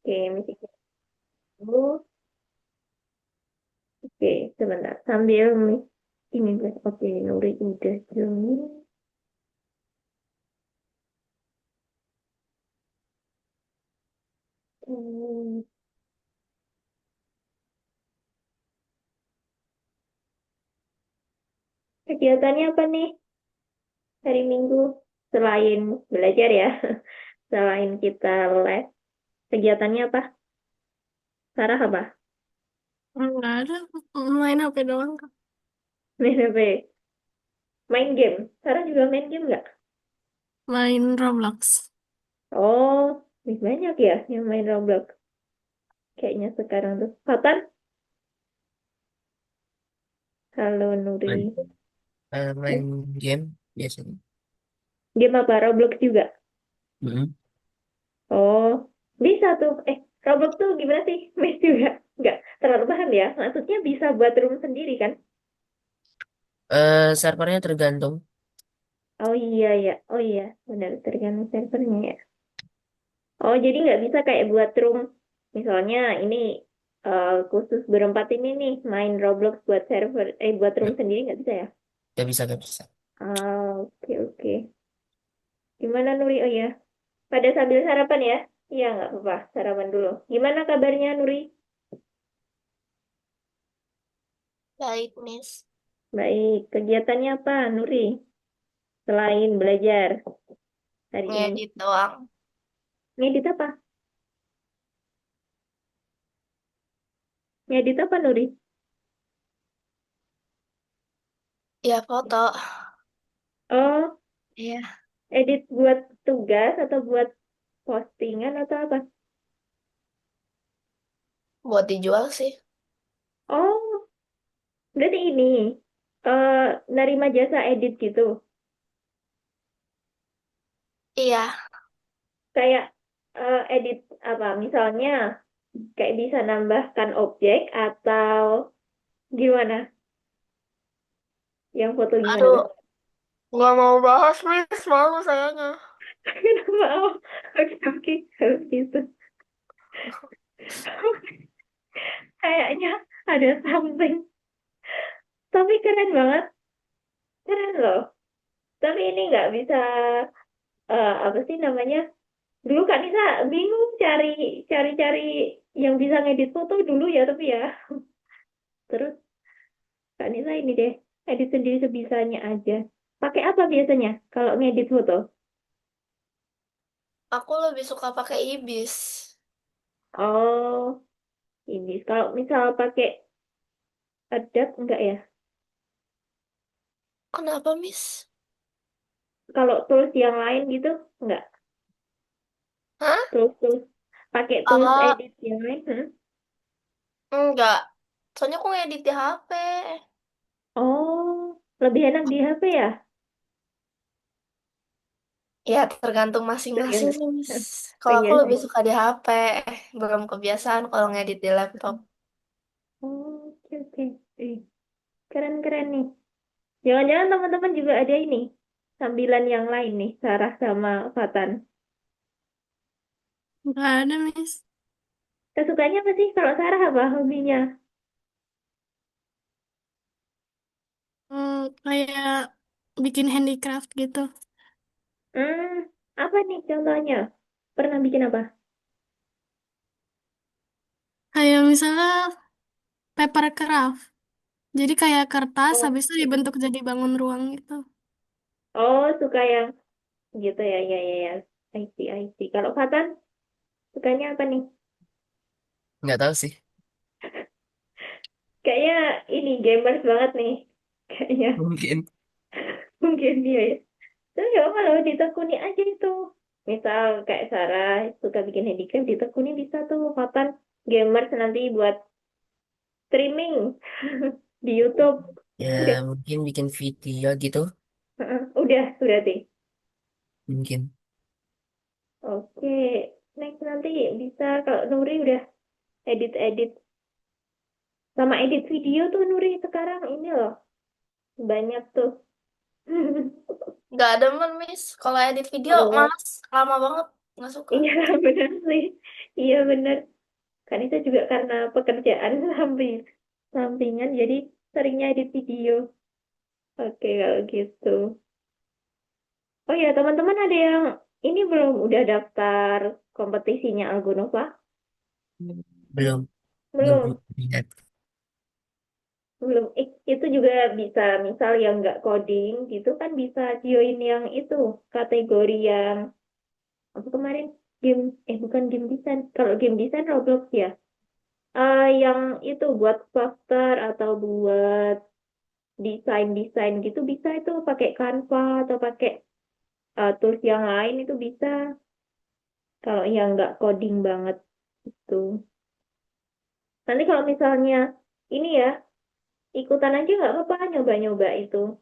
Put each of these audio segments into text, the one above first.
Oke, musiknya dulu. Oke, sebentar. Sambil ini guys. Oke, Nuri udah join. Hmm, kegiatannya apa nih hari Minggu? Selain belajar ya, selain kita les, kegiatannya apa? Sarah apa? Nggak ada, main HP doang Kak. Main apa? Main game. Sarah juga main game nggak? Main Roblox. Oh, banyak ya yang main Roblox. Kayaknya sekarang tuh. Fatan, halo Nuri. Main, Eh, main game biasanya. game apa? Roblox juga? Mm. Oh, bisa tuh. Roblox tuh gimana sih? Main juga? Nggak terlalu paham ya. Maksudnya bisa buat room sendiri kan? Servernya tergantung. Oh iya ya. Oh iya, benar tergantung servernya ya. Oh, jadi nggak bisa kayak buat room. Misalnya ini khusus berempat ini nih main Roblox buat server, buat room Mm. sendiri nggak bisa ya? Gak bisa, gak bisa. Ah, oke oke. Gimana Nuri? Oh ya, pada sambil sarapan ya? Iya nggak apa-apa, sarapan dulu. Gimana kabarnya Nuri? Baik, Miss. Baik, kegiatannya apa Nuri? Selain belajar hari ini. Ngedit doang. Ngedit apa? Ngedit apa Nuri? Ya, foto. Oh, Iya. edit buat tugas atau buat postingan atau apa? Buat dijual sih. Oh, berarti ini eh nerima jasa edit gitu. Iya. Kayak edit apa? Misalnya kayak bisa nambahkan objek atau gimana? Yang foto gimana Aduh, tuh? nggak mau bahas, Miss. Malu sayanya. Kenapa? Oh, oke oke kalau gitu. Kayaknya ada something. Tapi keren banget, keren loh. Tapi ini nggak bisa apa sih namanya? Dulu Kak Nisa bingung cari-cari yang bisa ngedit foto dulu ya, tapi ya. Terus Kak Nisa ini deh, edit sendiri sebisanya aja. Pakai apa biasanya kalau ngedit foto? Aku lebih suka pakai Ibis. Oh, ini kalau misal pakai Adobe enggak ya? Kenapa, Miss? Kalau tools yang lain gitu enggak? Hah? Tools pakai tools Oh, edit yang lain? Hmm? enggak. Soalnya aku ngedit di HP. Oh, lebih enak di HP ya? Ya, tergantung masing-masing, Tergantung. nih, Miss. Oh Kalau aku iya lebih sih. suka di HP. Belum kebiasaan kalau ngedit di laptop. Oh, oke oke. Ih, keren-keren nih. Jangan-jangan teman-teman juga ada ini. Sambilan yang lain nih, Sarah sama Fatan. Nggak ada, Miss. Kesukanya apa sih? Kalau Sarah apa hobinya? Kayak bikin handicraft gitu. Hmm, apa nih contohnya? Pernah bikin apa? Kayak misalnya papercraft. Jadi kayak kertas, Oh, habis itu dibentuk jadi bangun ruang gitu. oh suka yang gitu ya, ya, ya, ya. I see, I see. Kalau Fatan, sukanya apa nih? Nggak tahu sih. Kayaknya ini gamers banget nih. Kayaknya Mungkin. mungkin dia ya. Terus ya kalau ditekuni aja itu. Misal kayak Sarah suka bikin handicraft, ditekuni bisa tuh Fatan gamers nanti buat streaming di YouTube. Ya, Udah, mungkin bikin video gitu. udah berarti. Mungkin. Oke, next nanti bisa kalau Nuri udah edit-edit sama edit video tuh Nuri sekarang ini loh banyak tuh. Nggak demen, Miss. Kalau edit video, Oh, malas. Lama banget. nggak suka. Iya, benar sih. Iya, benar. Kan itu juga karena pekerjaan sampingan, jadi seringnya edit video. Oke, kalau gitu. Oh ya, teman-teman ada yang ini belum udah daftar kompetisinya Algonova? Belum, belum Belum. lihat. Belum. Itu juga bisa, misal yang nggak coding gitu kan bisa join yang itu, kategori yang apa kemarin game, bukan game design. Kalau game design Roblox ya. Yang itu buat poster atau buat desain-desain gitu bisa itu pakai Canva atau pakai tools yang lain itu bisa. Kalau yang nggak coding banget itu. Nanti kalau misalnya ini ya ikutan aja nggak apa-apa nyoba-nyoba itu.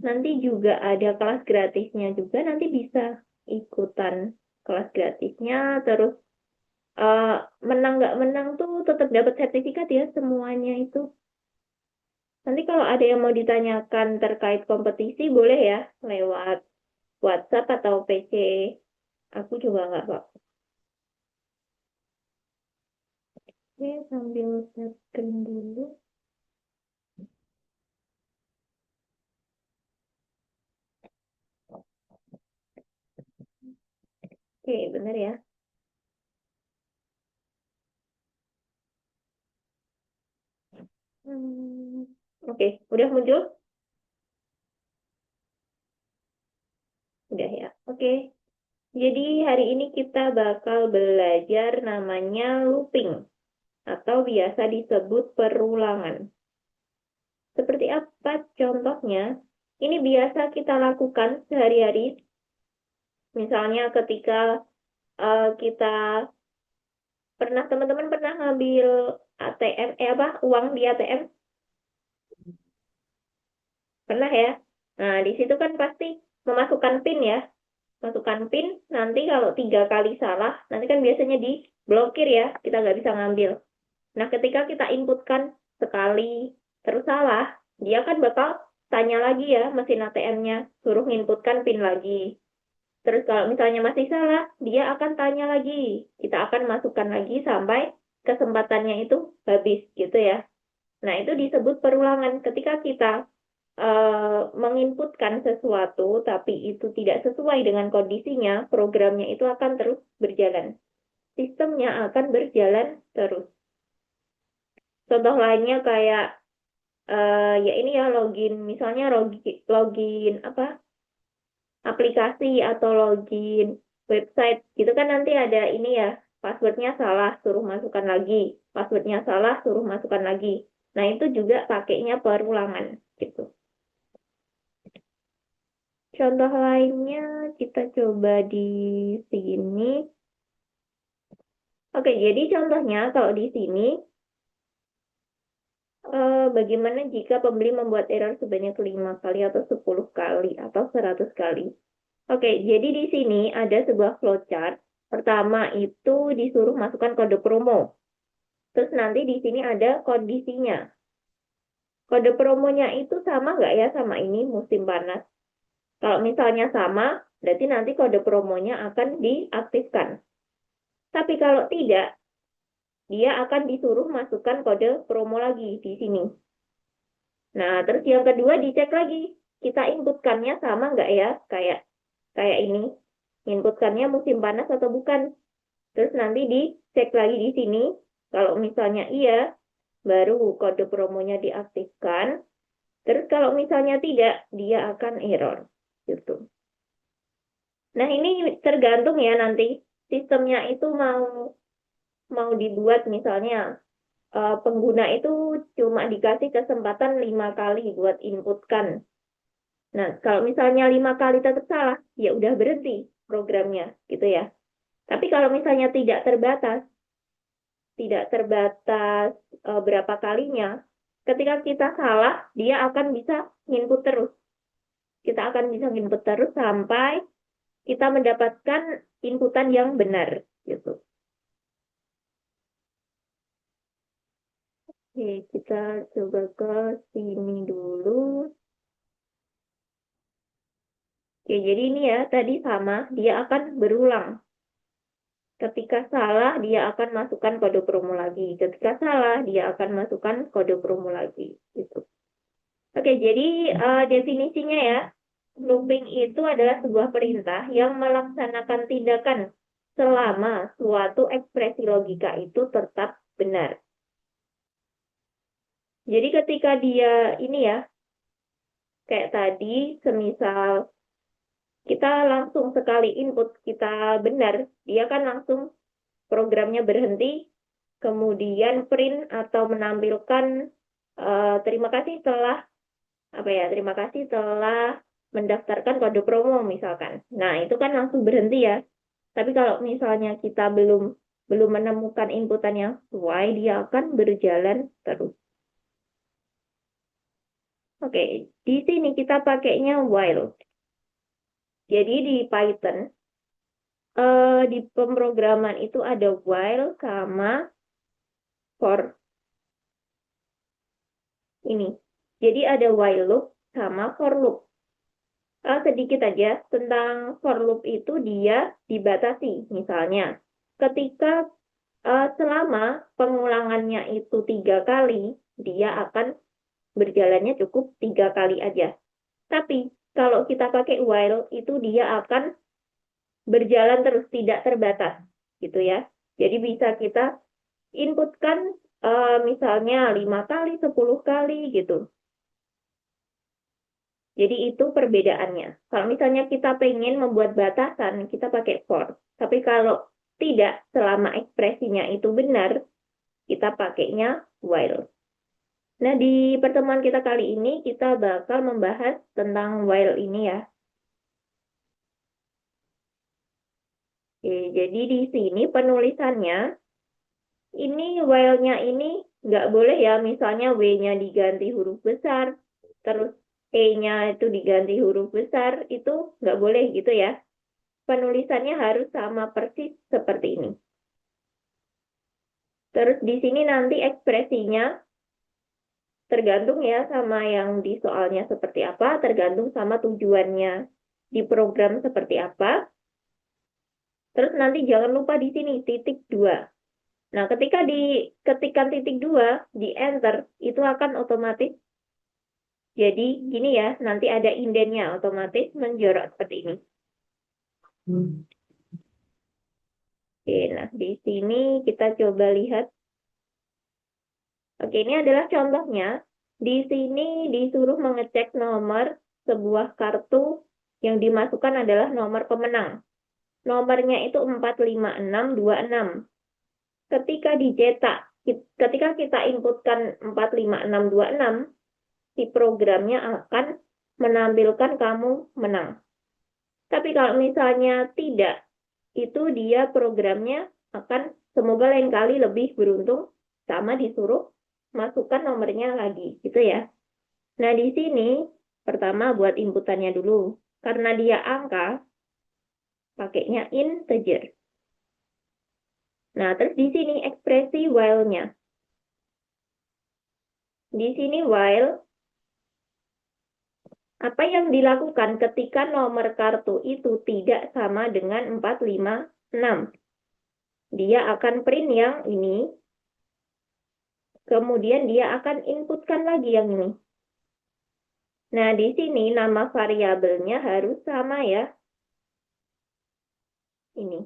Nanti juga ada kelas gratisnya juga, nanti bisa ikutan kelas gratisnya, terus eh, menang nggak menang tuh tetap dapat sertifikat ya semuanya itu. Nanti kalau ada yang mau ditanyakan terkait kompetisi boleh ya lewat WhatsApp atau PC. Aku juga nggak Pak. Oke, sambil share screen dulu. Oke, bener ya. Hmm, Oke, udah muncul? Udah ya. Oke. Jadi hari ini kita bakal belajar namanya looping atau biasa disebut perulangan. Seperti apa contohnya? Ini biasa kita lakukan sehari-hari. Misalnya ketika kita teman-teman pernah ngambil ATM, uang di ATM? Pernah ya? Nah, di situ kan pasti memasukkan PIN ya. Masukkan PIN, nanti kalau 3 kali salah, nanti kan biasanya diblokir ya, kita nggak bisa ngambil. Nah, ketika kita inputkan sekali terus salah, dia kan bakal tanya lagi ya mesin ATM-nya, suruh inputkan PIN lagi. Terus kalau misalnya masih salah, dia akan tanya lagi. Kita akan masukkan lagi sampai kesempatannya itu habis gitu ya. Nah, itu disebut perulangan. Ketika kita menginputkan sesuatu, tapi itu tidak sesuai dengan kondisinya, programnya itu akan terus berjalan. Sistemnya akan berjalan terus. Contoh lainnya kayak ya ini ya login, misalnya login apa aplikasi atau login website gitu kan nanti ada ini ya passwordnya salah suruh masukkan lagi, passwordnya salah suruh masukkan lagi. Nah itu juga pakainya perulangan gitu. Contoh lainnya kita coba di sini. Oke, jadi contohnya kalau di sini bagaimana jika pembeli membuat error sebanyak 5 kali atau 10 kali atau 100 kali? Oke, jadi di sini ada sebuah flowchart. Pertama itu disuruh masukkan kode promo. Terus nanti di sini ada kondisinya. Kode promonya itu sama nggak ya sama ini musim panas? Kalau misalnya sama, berarti nanti kode promonya akan diaktifkan. Tapi kalau tidak, dia akan disuruh masukkan kode promo lagi di sini. Nah, terus yang kedua dicek lagi. Kita inputkannya sama nggak ya? Kayak kayak ini. Inputkannya musim panas atau bukan? Terus nanti dicek lagi di sini. Kalau misalnya iya, baru kode promonya diaktifkan. Terus kalau misalnya tidak, dia akan error. Gitu. Nah, ini tergantung ya nanti sistemnya itu mau mau dibuat misalnya pengguna itu cuma dikasih kesempatan 5 kali buat inputkan. Nah, kalau misalnya 5 kali tetap salah, ya udah berhenti programnya, gitu ya. Tapi kalau misalnya tidak terbatas berapa kalinya, ketika kita salah, dia akan bisa input terus. Kita akan bisa input terus sampai kita mendapatkan inputan yang benar, gitu. Oke, kita coba ke sini dulu. Oke, jadi ini ya, tadi sama, dia akan berulang. Ketika salah, dia akan masukkan kode promo lagi. Ketika salah, dia akan masukkan kode promo lagi. Gitu. Oke, jadi definisinya ya, looping itu adalah sebuah perintah yang melaksanakan tindakan selama suatu ekspresi logika itu tetap benar. Jadi ketika dia ini ya, kayak tadi, semisal kita langsung sekali input kita benar, dia kan langsung programnya berhenti, kemudian print atau menampilkan terima kasih telah terima kasih telah mendaftarkan kode promo misalkan. Nah, itu kan langsung berhenti ya. Tapi kalau misalnya kita belum menemukan inputan yang sesuai, dia akan berjalan terus. Oke, di sini kita pakainya while. Jadi di Python, di pemrograman itu ada while sama for. Ini. Jadi ada while loop sama for loop. Sedikit aja tentang for loop itu dia dibatasi. Misalnya, ketika selama pengulangannya itu 3 kali, dia akan berjalannya cukup 3 kali aja. Tapi kalau kita pakai while, itu dia akan berjalan terus, tidak terbatas. Gitu ya. Jadi bisa kita inputkan misalnya 5 kali, 10 kali gitu. Jadi itu perbedaannya. Kalau misalnya kita pengen membuat batasan, kita pakai for. Tapi kalau tidak, selama ekspresinya itu benar, kita pakainya while. Nah, di pertemuan kita kali ini, kita bakal membahas tentang while ini ya. Oke, jadi di sini penulisannya, ini while-nya ini nggak boleh ya, misalnya W-nya diganti huruf besar, terus E-nya itu diganti huruf besar, itu nggak boleh gitu ya. Penulisannya harus sama persis seperti ini. Terus di sini nanti ekspresinya tergantung ya sama yang di soalnya seperti apa, tergantung sama tujuannya di program seperti apa. Terus nanti jangan lupa di sini titik 2. Nah, ketika diketikkan titik 2 di enter, itu akan otomatis jadi gini ya, nanti ada indennya otomatis menjorok seperti ini. Oke, nah di sini kita coba lihat. Oke, ini adalah contohnya. Di sini disuruh mengecek nomor sebuah kartu yang dimasukkan adalah nomor pemenang. Nomornya itu 45626. Ketika dicetak, ketika kita inputkan 45626, si programnya akan menampilkan kamu menang. Tapi kalau misalnya tidak, itu dia programnya akan semoga lain kali lebih beruntung sama disuruh masukkan nomornya lagi, gitu ya. Nah, di sini pertama buat inputannya dulu. Karena dia angka, pakainya integer. Nah, terus di sini ekspresi while-nya. Di sini while, apa yang dilakukan ketika nomor kartu itu tidak sama dengan 456? Dia akan print yang ini, kemudian dia akan inputkan lagi yang ini. Nah, di sini nama variabelnya harus sama ya. Ini.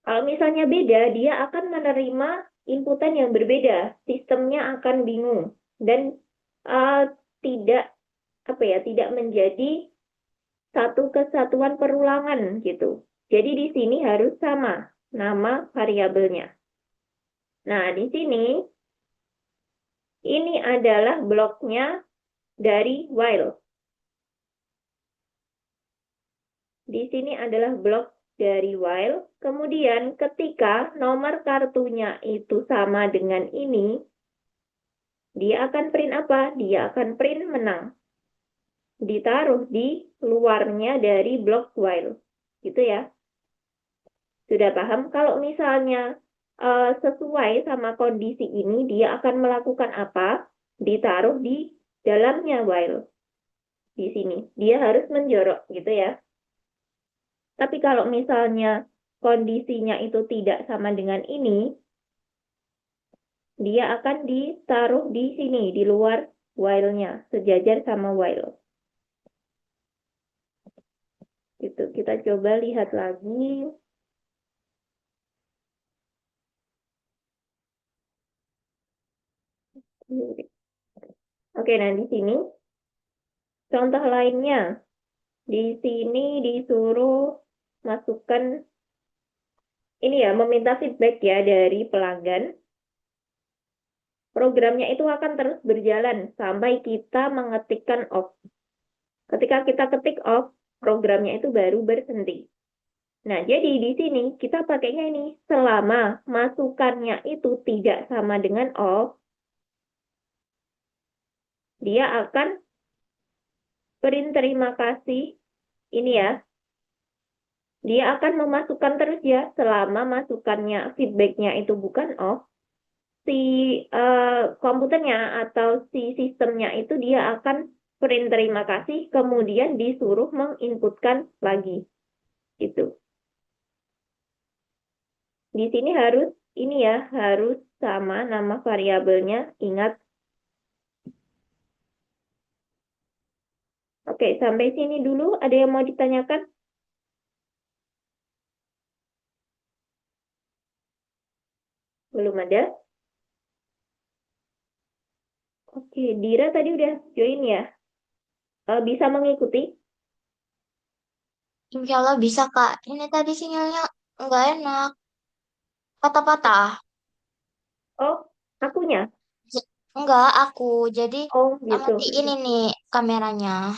Kalau misalnya beda, dia akan menerima inputan yang berbeda. Sistemnya akan bingung dan tidak menjadi satu kesatuan perulangan gitu. Jadi di sini harus sama nama variabelnya. Nah, di sini ini adalah bloknya dari while. Di sini adalah blok dari while. Kemudian ketika nomor kartunya itu sama dengan ini, dia akan print apa? Dia akan print menang. Ditaruh di luarnya dari blok while. Gitu ya. Sudah paham? Kalau misalnya sesuai sama kondisi ini, dia akan melakukan apa? Ditaruh di dalamnya while. di sini. Dia harus menjorok gitu ya. Tapi kalau misalnya kondisinya itu tidak sama dengan ini, dia akan ditaruh di sini, di luar while-nya, sejajar sama while. Gitu. Kita coba lihat lagi. Oke, nah di sini contoh lainnya. Di sini disuruh masukkan ini ya, meminta feedback ya dari pelanggan. Programnya itu akan terus berjalan sampai kita mengetikkan off. Ketika kita ketik off, programnya itu baru berhenti. Nah, jadi di sini kita pakainya ini selama masukannya itu tidak sama dengan off, dia akan print terima kasih ini ya. Dia akan memasukkan terus ya selama masukannya feedbacknya itu bukan off, si komputernya atau si sistemnya itu dia akan print terima kasih kemudian disuruh menginputkan lagi gitu. Di sini harus ini ya, harus sama nama variabelnya, ingat. Oke, sampai sini dulu ada yang mau ditanyakan? Belum ada? Oke, Dira tadi udah join ya? Bisa mengikuti? Insya Allah bisa, Kak. Ini tadi sinyalnya nggak enak. Patah-patah. Oh, akunya? Nggak, aku. Jadi, Oh, gitu. matiin ini kameranya.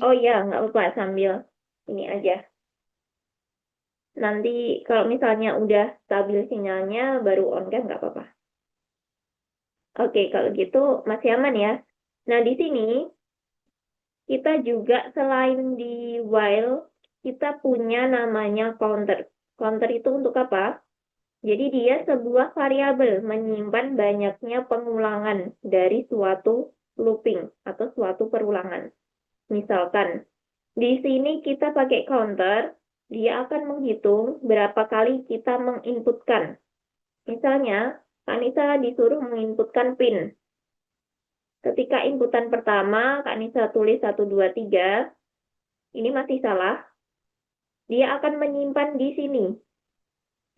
Oh iya, nggak apa-apa sambil ini aja. Nanti kalau misalnya udah stabil sinyalnya baru on cam nggak apa-apa. Oke, kalau gitu masih aman ya. Nah, di sini kita juga selain di while, kita punya namanya counter. Counter itu untuk apa? Jadi dia sebuah variabel menyimpan banyaknya pengulangan dari suatu looping atau suatu perulangan. Misalkan, di sini kita pakai counter, dia akan menghitung berapa kali kita menginputkan. Misalnya, Kak Nisa disuruh menginputkan PIN. Ketika inputan pertama, Kak Nisa tulis 1, 2, 3, ini masih salah. Dia akan menyimpan di sini,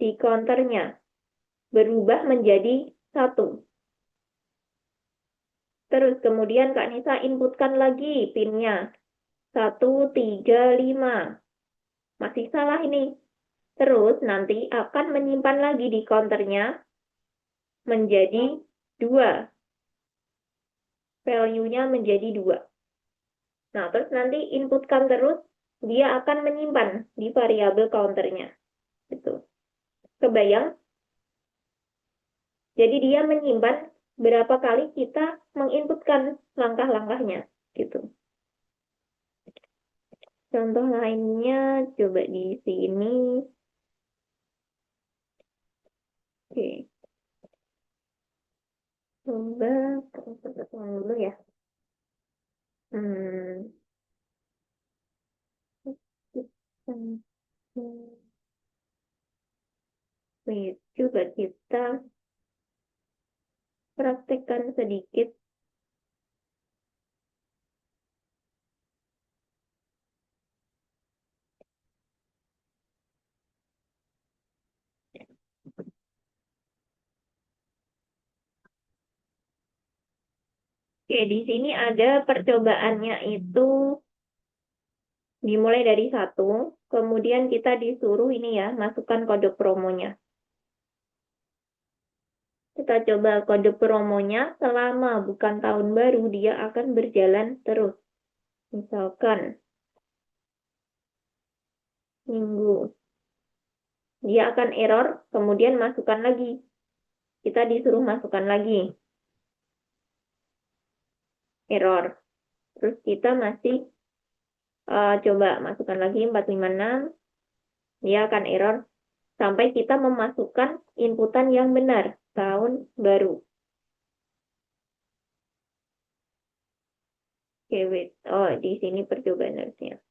di counternya, berubah menjadi 1. Terus kemudian Kak Nisa inputkan lagi PIN-nya. 1, 3, 5. Masih salah ini. Terus nanti akan menyimpan lagi di counternya menjadi 2. Value-nya menjadi 2. Nah, terus nanti inputkan terus, dia akan menyimpan di variabel counternya. Gitu. Kebayang? Jadi dia menyimpan berapa kali kita menginputkan langkah-langkahnya. Gitu. Contoh lainnya coba di sini. Oke. Coba dulu ya. Hmm. Wait, coba kita praktekkan sedikit. Oke, di sini ada percobaannya itu dimulai dari 1, kemudian kita disuruh ini ya, masukkan kode promonya. Kita coba kode promonya selama bukan tahun baru, dia akan berjalan terus. Misalkan, minggu. Dia akan error, kemudian masukkan lagi. Kita disuruh masukkan lagi. Error. Terus kita masih coba masukkan lagi 456. Dia akan error sampai kita memasukkan inputan yang benar, tahun baru. Oke, wait. Oh, di sini percobaan harusnya.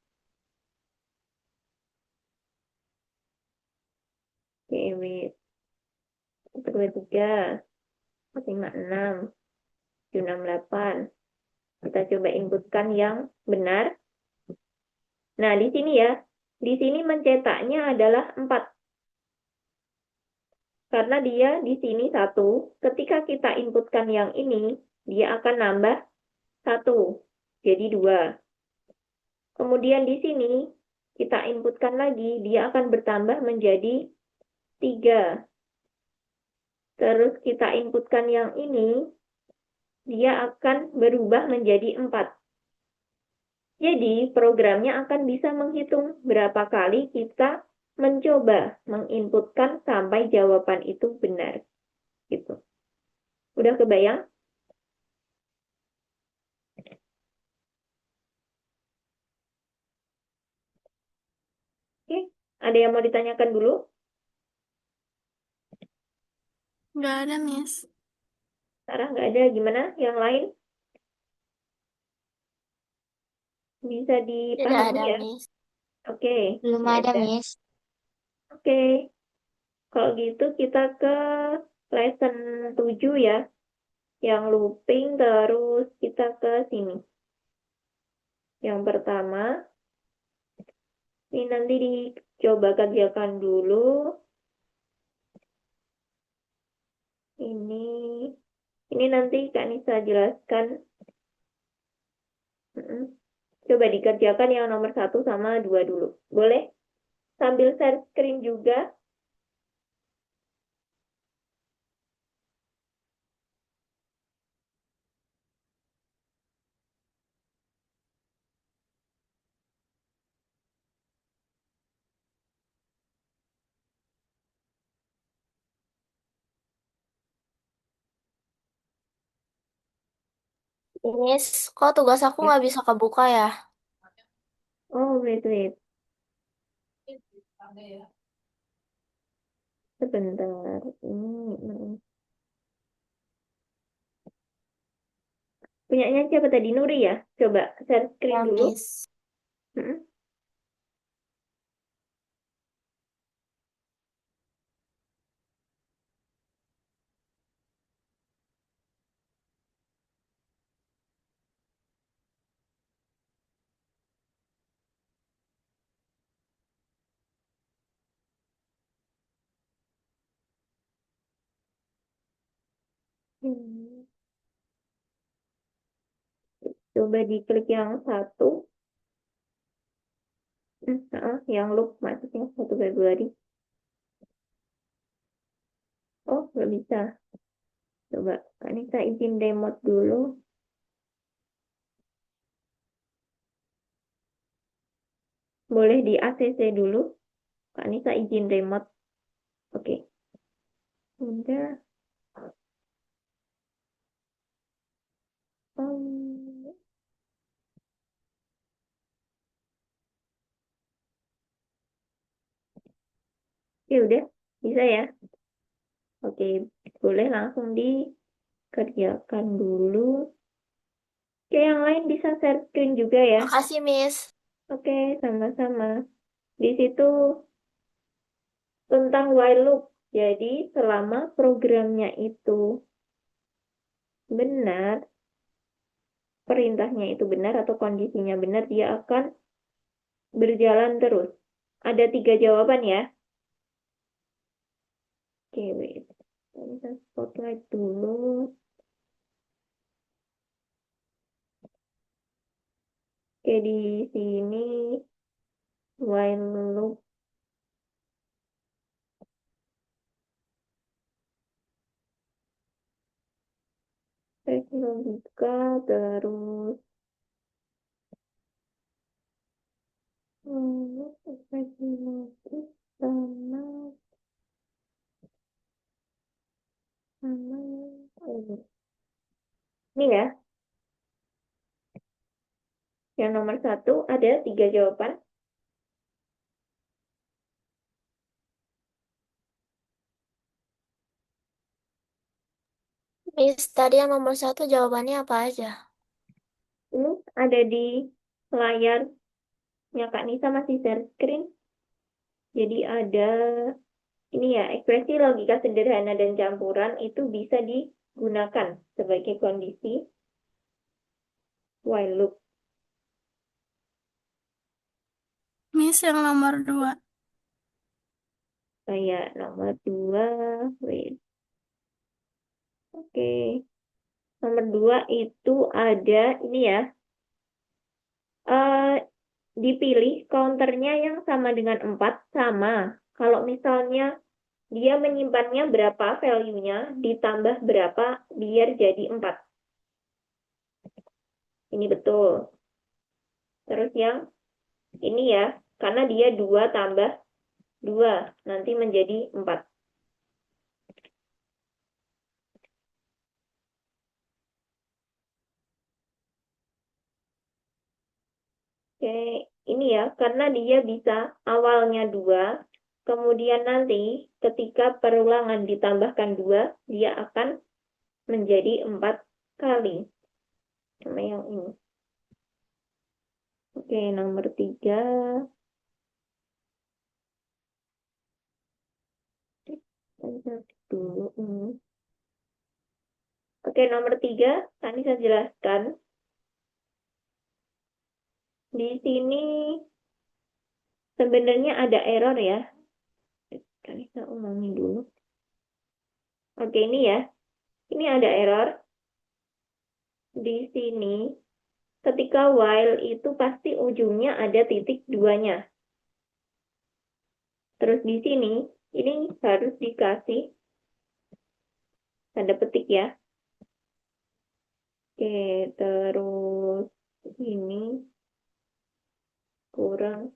Oke, wait. 1, 2, 3, 5, 6, 7, 6, 8. Kita coba inputkan yang benar. Nah, di sini ya. Di sini mencetaknya adalah 4. Karena dia di sini 1. Ketika kita inputkan yang ini, dia akan nambah 1. Jadi 2. Kemudian di sini, kita inputkan lagi, dia akan bertambah menjadi 3. Terus kita inputkan yang ini, dia akan berubah menjadi 4. Jadi, programnya akan bisa menghitung berapa kali kita mencoba menginputkan sampai jawaban itu benar. Gitu. Udah kebayang? Oke, ada yang mau ditanyakan dulu? Nggak ada, Miss. Sarah nggak ada, gimana? Yang lain? Bisa Tidak dipahami ada, ya? Miss. Oke, Belum ya ada, udah. Miss. Oke, kalau gitu kita ke lesson 7 ya. Yang looping, terus kita ke sini. Yang pertama, ini nanti dicoba kerjakan dulu. Ini nanti Kak Nisa jelaskan. Coba dikerjakan yang nomor 1 sama 2 dulu. Boleh? Sambil share screen juga. Miss, kok tugas aku nggak bisa kebuka ya? Oh, wait, wait. Sebentar. Ini. Punyanya siapa tadi? Nuri ya? Coba share screen Ya, dulu. Miss. Mm-mm. Hmm. Coba diklik yang 1. Yang loop maksudnya 1 Februari. Oh, nggak bisa. Coba, ini saya izin demo dulu. Boleh di ACC dulu. Kak Nisa izin remote. Oke. Udah. Um, ya udah. Bisa ya? Oke. Boleh langsung dikerjakan dulu. Oke, yang lain bisa share screen juga ya. Makasih, Miss. Oke, sama-sama. Di situ tentang while loop. Jadi, selama programnya itu benar, perintahnya itu benar atau kondisinya benar, dia akan berjalan terus. Ada 3 jawaban ya. Oke, wait. Kita spotlight dulu. Oke, di sini while loop logika, terus logik sama sama ini ya. Yang nomor 1 ada 3 jawaban. Miss, tadi yang nomor 1 jawabannya apa aja? Ini ada di layarnya Kak Nisa masih share screen. Jadi ada ini ya, ekspresi logika sederhana dan campuran itu bisa digunakan sebagai kondisi while loop. Miss yang nomor 2. Kayak nomor 2, wait. Oke. Nomor 2 itu ada ini ya. eh Dipilih counternya yang sama dengan 4 sama. Kalau misalnya dia menyimpannya berapa value-nya, ditambah berapa biar jadi 4. Ini betul. Terus yang ini ya, karena dia 2 tambah 2, nanti menjadi 4. Oke, ini ya, karena dia bisa awalnya 2, kemudian nanti ketika perulangan ditambahkan 2, dia akan menjadi 4 kali. Sama yang ini. Oke, nomor 3. Dulu ini. Oke, nomor 3, tadi saya jelaskan. Di sini sebenarnya ada error ya. Tadi saya ulangi dulu. Oke, ini ya. Ini ada error. Di sini, ketika while itu pasti ujungnya ada titik 2-nya. Terus di sini, ini harus dikasih tanda petik ya. Oke, terus ini kurang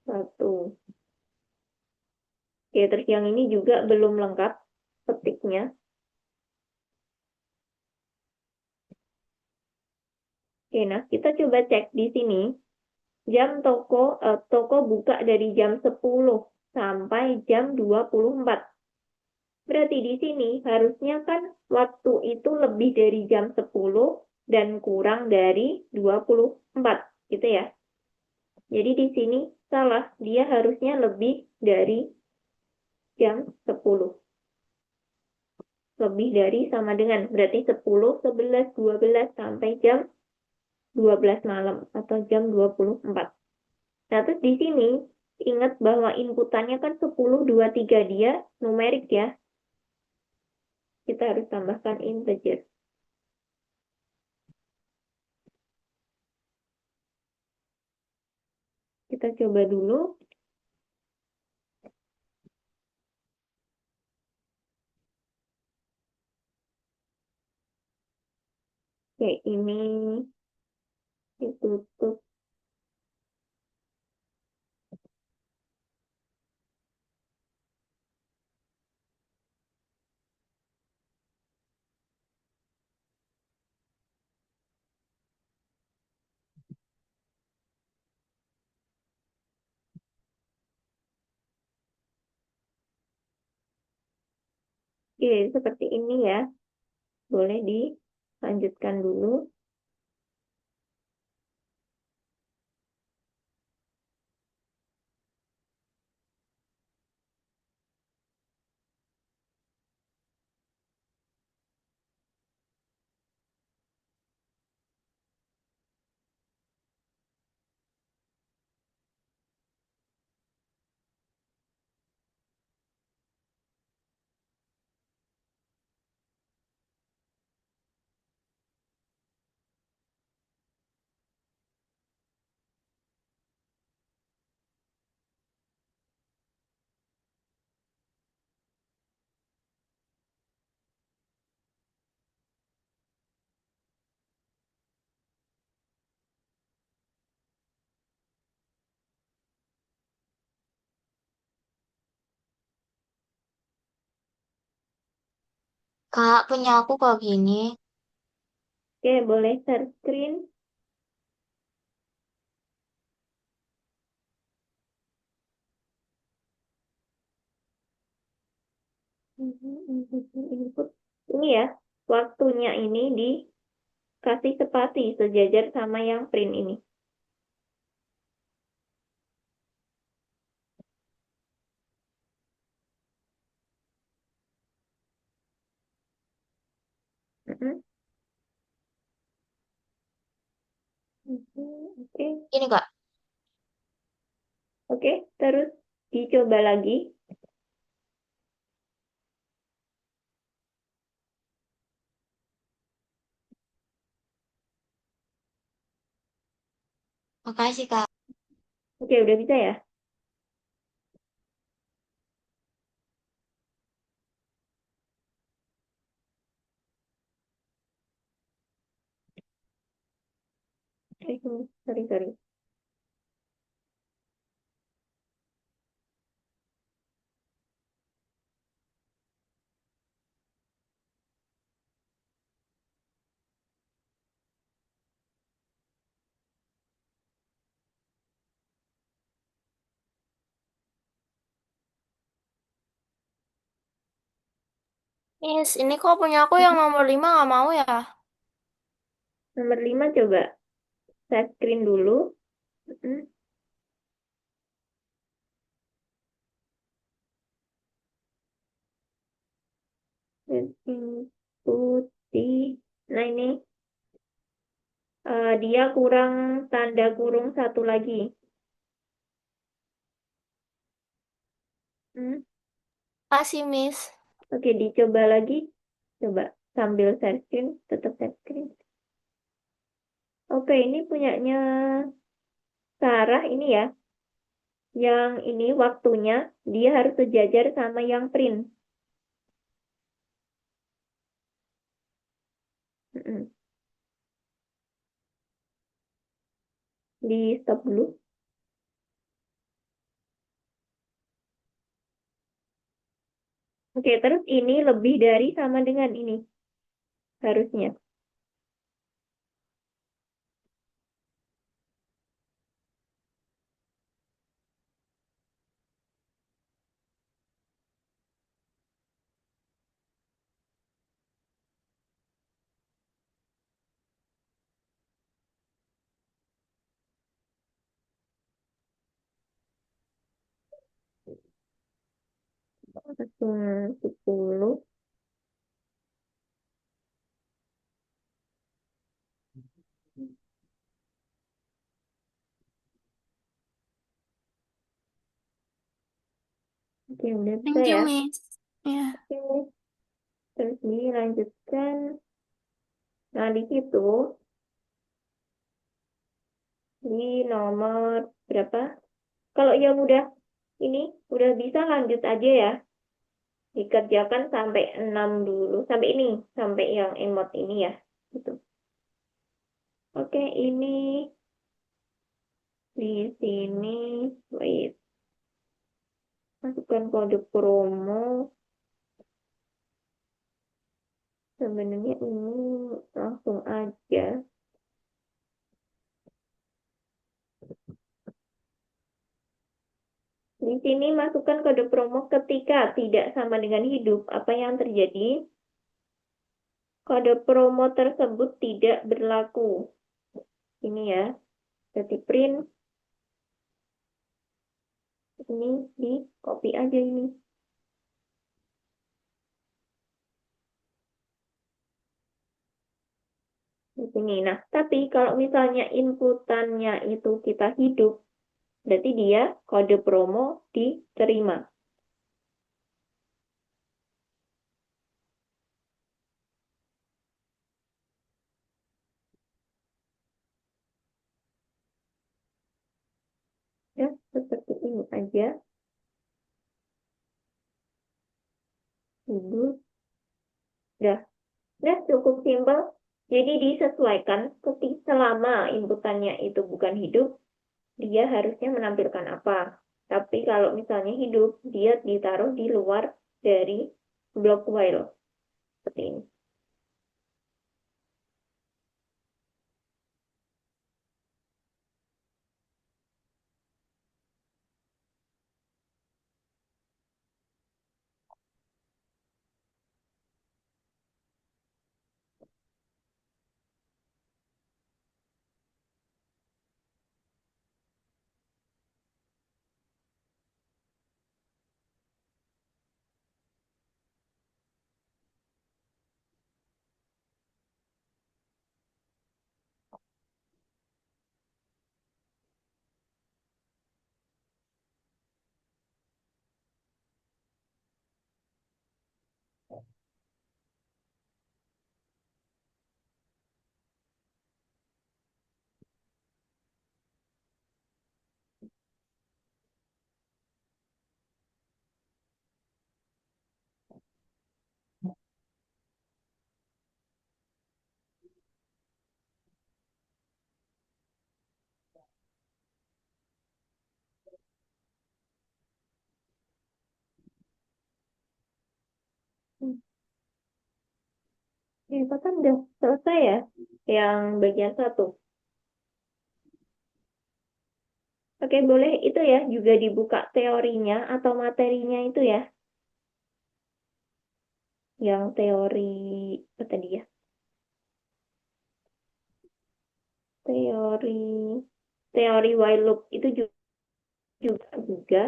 1. Oke, terus yang ini juga belum lengkap petiknya. Oke, nah kita coba cek di sini. Jam toko buka dari jam 10 sampai jam 24. Berarti di sini harusnya kan waktu itu lebih dari jam 10 dan kurang dari 24, gitu ya. Jadi di sini salah, dia harusnya lebih dari jam 10. Lebih dari sama dengan, berarti 10, 11, 12 sampai jam 12 malam atau jam 24. Nah, terus di sini ingat bahwa inputannya kan 10, 2, 3, dia numerik ya. Kita harus tambahkan integer. Kita coba dulu. Oke, ini ditutup. Oke, seperti ini ya. Boleh dilanjutkan dulu. Kak, punya aku kok gini. Oke, boleh share screen. Input. Ini ya, waktunya ini kasih spasi sejajar sama yang print ini. Mm-mm. Oke, Ini Kak. oke, terus dicoba lagi. Makasih Kak. Oke, udah bisa ya? Sorry, sorry. Yes, ini kok punya aku yang nomor 5 nggak mau ya? Nomor 5 coba share screen dulu. Mm-mm. Putih. Nah ini dia kurang tanda kurung satu lagi. Hmm. Kasih, Miss. Oke, dicoba lagi. Coba sambil share screen, tetap share screen. Oke, ini punyanya Sarah ini ya. Yang ini waktunya dia harus sejajar sama yang print. Mm-mm. Di stop dulu. Oke, terus ini lebih dari sama dengan ini. Harusnya. Langsung 10. Oke, udah bisa Thank you, ya. Miss. Ya. Oke, terus dilanjutkan. Nah, di situ di nomor berapa? Kalau yang udah ini udah bisa lanjut aja ya. Dikerjakan sampai 6 dulu. Sampai ini, sampai yang emot ini ya. Gitu. Oke, ini di sini wait, masukkan kode promo. Sebenarnya ini langsung aja. Di sini masukkan kode promo ketika tidak sama dengan hidup. Apa yang terjadi? Kode promo tersebut tidak berlaku. Ini ya, jadi print. Ini di copy aja ini. Di sini. Nah, tapi kalau misalnya inputannya itu kita hidup, berarti dia kode promo diterima. Ya, seperti ini aja. Hidup. Udah. Nah, cukup simpel. Jadi disesuaikan ketika selama inputannya itu bukan hidup, dia harusnya menampilkan apa. Tapi kalau misalnya hidup, dia ditaruh di luar dari block while. Seperti ini. Itu kan udah selesai ya, yang bagian satu. Oke, boleh itu ya, juga dibuka teorinya atau materinya itu ya. Yang teori, apa tadi ya? Teori, teori while loop itu juga.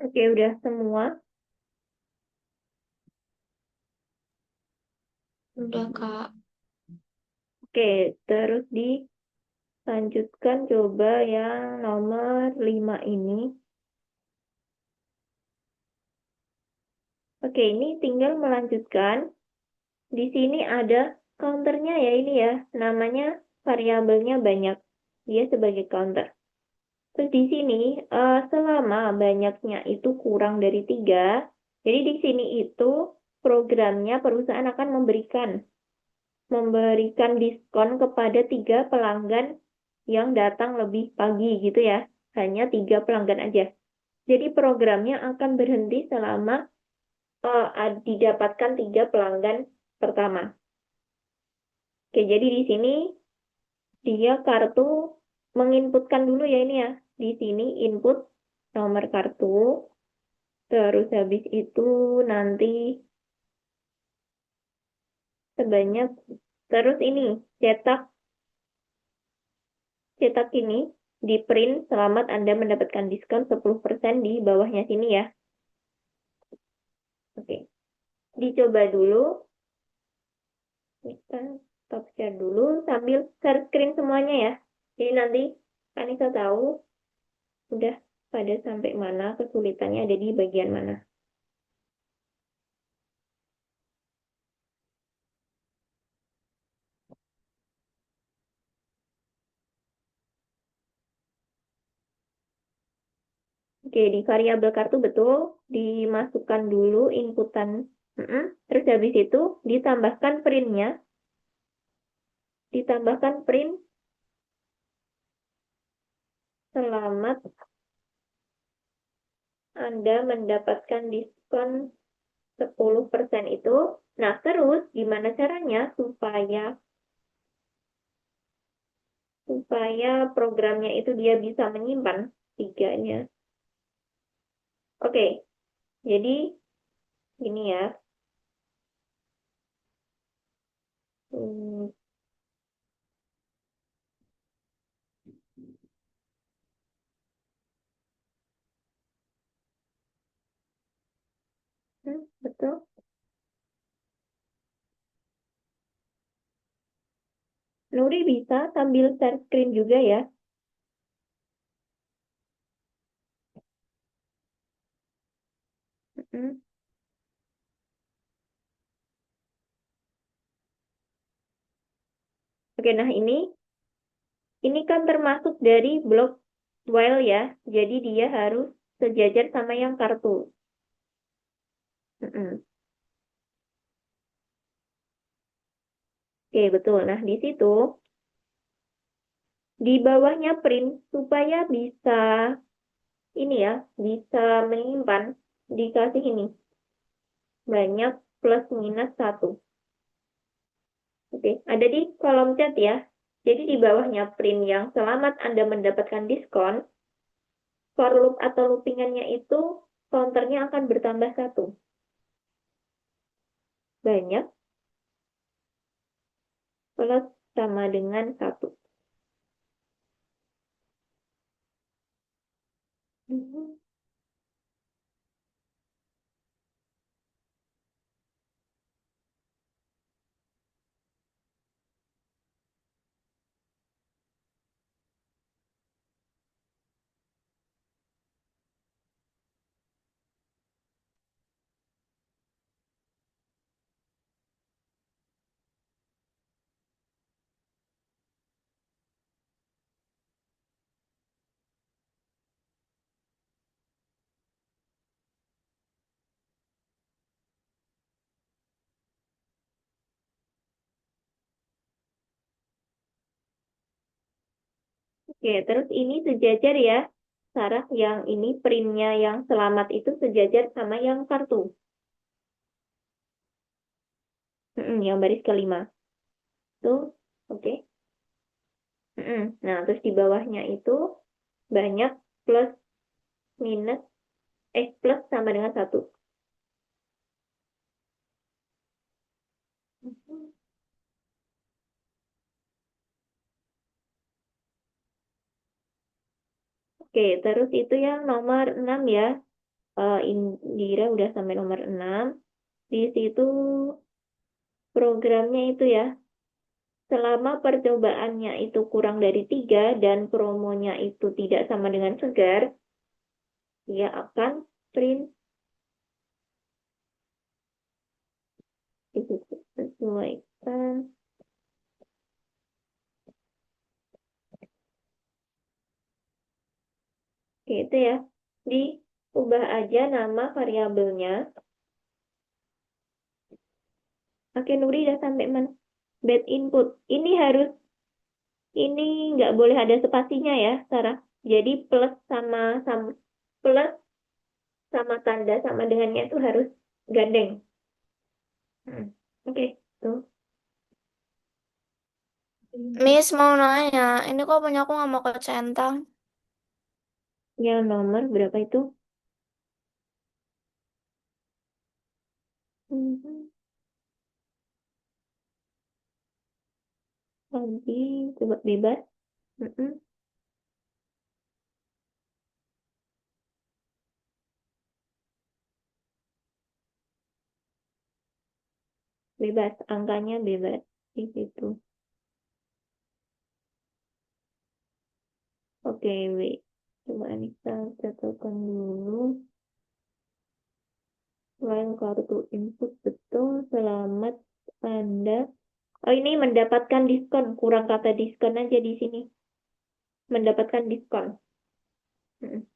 Oke, udah semua. Udah, Kak. Oke, terus dilanjutkan coba yang nomor 5 ini. Oke, ini tinggal melanjutkan. Di sini ada counternya ya ini ya. Namanya variabelnya banyak. Dia sebagai counter. Terus di sini selama banyaknya itu kurang dari 3, jadi di sini itu programnya perusahaan akan memberikan diskon kepada 3 pelanggan yang datang lebih pagi gitu ya. Hanya 3 pelanggan aja. Jadi programnya akan berhenti selama didapatkan 3 pelanggan pertama. Oke, jadi di sini dia kartu menginputkan dulu ya ini ya. Di sini input nomor kartu. Terus habis itu nanti sebanyak, terus ini cetak ini di print. Selamat Anda mendapatkan diskon 10% di bawahnya sini ya. Oke, dicoba dulu. Kita stop share dulu sambil share screen semuanya ya. Jadi nanti Kanisa tahu udah pada sampai mana, kesulitannya ada di bagian mana. Oke, di variabel kartu betul, dimasukkan dulu inputan. Terus habis itu ditambahkan printnya, ditambahkan print selamat Anda mendapatkan diskon 10% itu. Nah, terus gimana caranya supaya programnya itu dia bisa menyimpan tiganya. Oke, jadi ini ya. Hmm, betul. Nuri bisa sambil share screen juga ya. Mm-mm. Oke, nah ini kan termasuk dari blok while ya. Jadi dia harus sejajar sama yang kartu. Mm-mm. Oke, betul. Nah, di situ di bawahnya print supaya bisa ini ya, bisa menyimpan dikasih ini banyak plus minus 1. Oke, ada di kolom chat ya. Jadi di bawahnya print yang selamat Anda mendapatkan diskon, for loop atau loopingannya itu counternya akan bertambah 1. Banyak plus sama dengan 1. Oke, terus ini sejajar ya. Sarah, yang ini printnya yang selamat itu sejajar sama yang kartu. Yang baris kelima. Tuh, oke. Nah, terus di bawahnya itu banyak plus minus, plus sama dengan 1. Oke, terus itu yang nomor 6 ya. Indira udah sampai nomor 6. Di situ programnya itu ya. Selama percobaannya itu kurang dari 3 dan promonya itu tidak sama dengan segar, dia akan print itu sesuaikan. Oke, itu ya. Diubah aja nama variabelnya. Oke, Nuri udah sampai mana? Bad input. Ini nggak boleh ada spasinya ya, Sarah. Jadi plus sama plus sama tanda sama dengannya itu harus gandeng. Oke, tuh. Miss mau nanya, ini kok punya aku nggak mau kecentang? Yang nomor berapa itu? Mhm. Nanti coba bebas. Mhm. Bebas, angkanya bebas di situ. Oke, wait. Coba Anissa catatkan dulu. Selain kartu input betul, selamat Anda. Oh, ini mendapatkan diskon. Kurang kata diskon aja di sini. Mendapatkan diskon. Mm.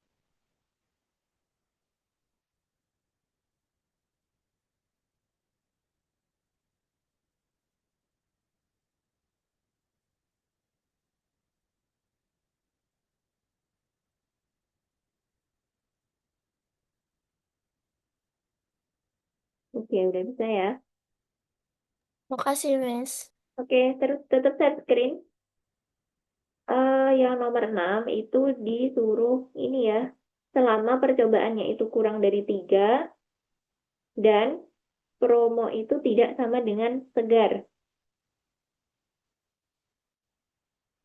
Oke, udah bisa ya. Makasih, Miss. Oke, terus tetap share screen. Yang nomor 6 itu disuruh ini ya. Selama percobaannya itu kurang dari 3 dan promo itu tidak sama dengan segar.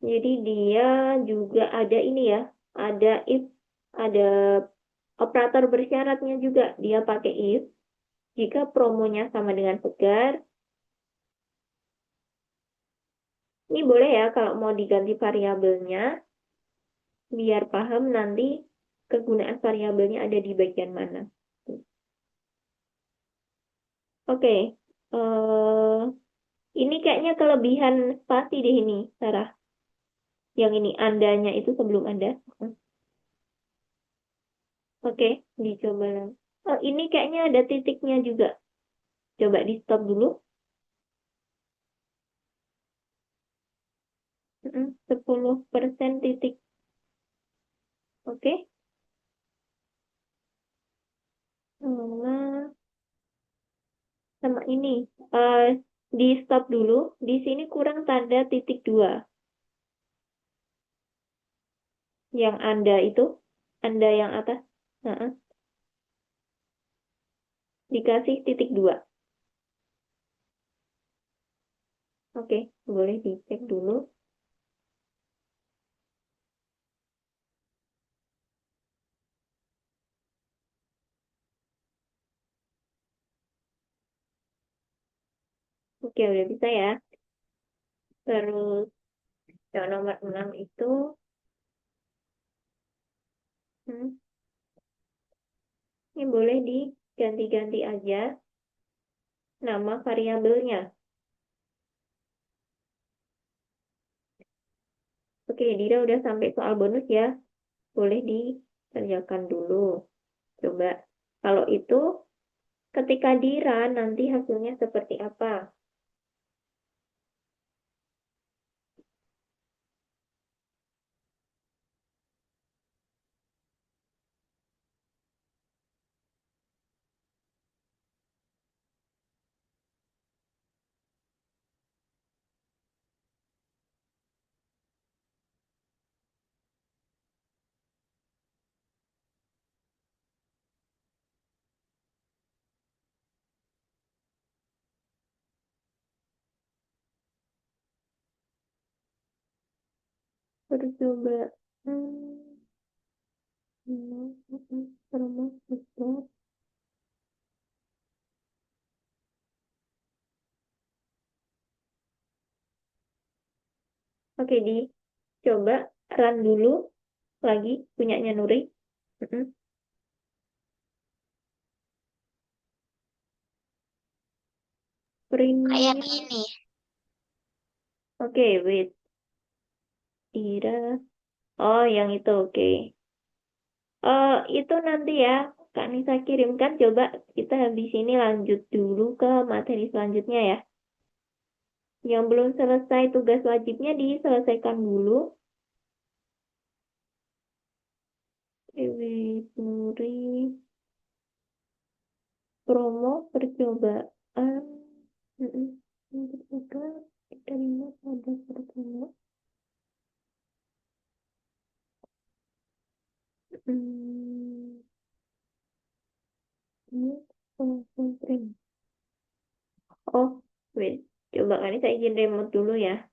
Jadi dia juga ada ini ya, ada if, ada operator bersyaratnya juga. Dia pakai if, jika promonya sama dengan segar. Ini boleh ya kalau mau diganti variabelnya, biar paham nanti kegunaan variabelnya ada di bagian mana. Oke, ini kayaknya kelebihan spasi deh ini, Sarah. Yang ini andanya itu sebelum Anda. Oke, dicoba lagi. Oh, ini kayaknya ada titiknya juga. Coba di stop dulu. 10% titik. Oke. Sama ini. Di stop dulu. Di sini kurang tanda titik 2. Yang Anda itu. Anda yang atas. Dikasih titik 2. Oke, boleh dicek dulu. Oke, udah bisa ya. Terus yang nomor 6 itu ini boleh diganti-ganti aja nama variabelnya. Oke, Dira udah sampai soal bonus ya. Boleh dikerjakan dulu. Coba. Kalau itu ketika Dira nanti hasilnya seperti apa? Percobaan permasalahan. Oke, coba run dulu lagi punyanya Nuri. Kayak Print. ini. Oke, wait. Dira. Oh, yang itu oke. Itu nanti ya, Kak Nisa kirimkan. Coba kita habis ini lanjut dulu ke materi selanjutnya ya. Yang belum selesai tugas wajibnya diselesaikan dulu. Wait, Nuri. Promo percobaan. Untuk juga diterima pada pertama. Ini langsung print. Oh, wait. Coba kan saya izin remote dulu ya.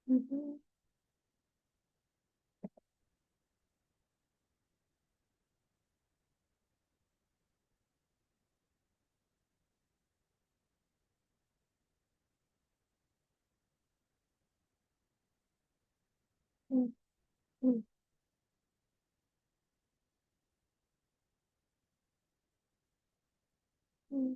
Hmm, hmm, hmm,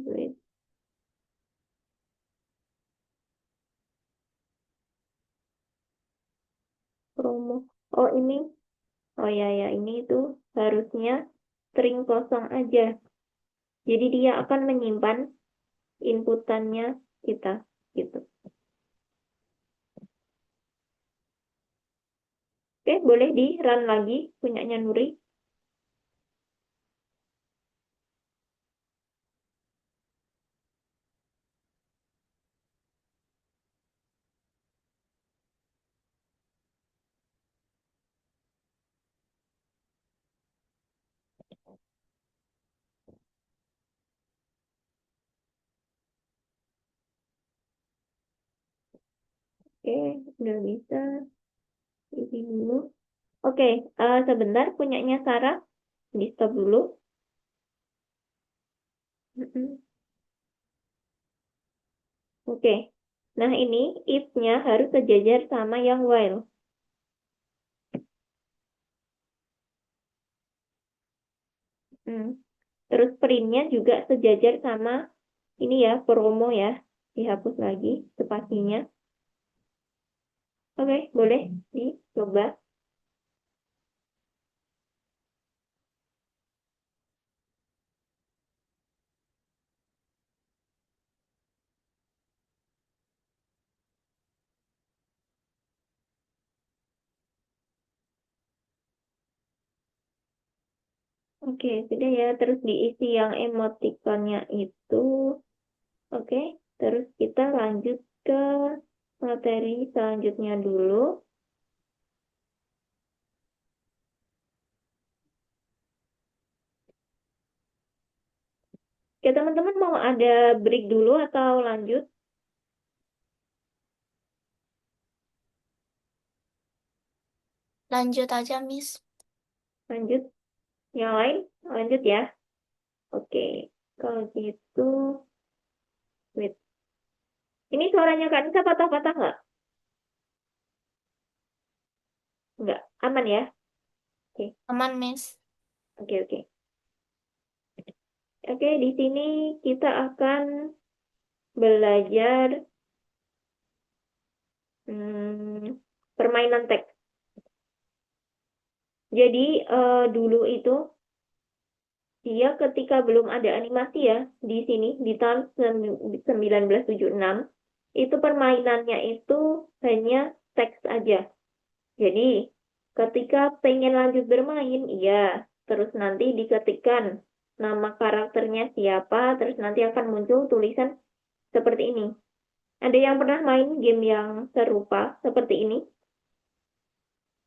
wait. Promo. Oh ini. Oh ya ya ini itu harusnya string kosong aja. Jadi dia akan menyimpan inputannya kita gitu. Oke, boleh di run lagi punyanya Nuri. Oke, udah bisa. Isi dulu. Oke, sebentar punyanya Sarah. Di stop dulu. Oke, Nah, ini if-nya harus sejajar sama yang while. Terus print-nya juga sejajar sama ini ya, promo ya. Dihapus lagi spasinya. Oke, boleh dicoba. Oke, sudah ya. Terus diisi yang emoticonnya itu. Oke, terus kita lanjut ke materi selanjutnya dulu. Oke, teman-teman mau ada break dulu atau lanjut? Lanjut aja, Miss. Lanjut. Yang lain? Lanjut ya. Oke, kalau gitu, wait. Ini suaranya Kak Nisa patah-patah nggak? Nggak, aman ya? Oke, Aman, Miss. oke. Oke, di sini kita akan belajar permainan teks. Jadi dulu itu dia ketika belum ada animasi ya di sini di tahun 1976 itu permainannya itu hanya teks aja. Jadi ketika pengen lanjut bermain, iya, terus nanti diketikkan nama karakternya siapa, terus nanti akan muncul tulisan seperti ini. Ada yang pernah main game yang serupa seperti ini?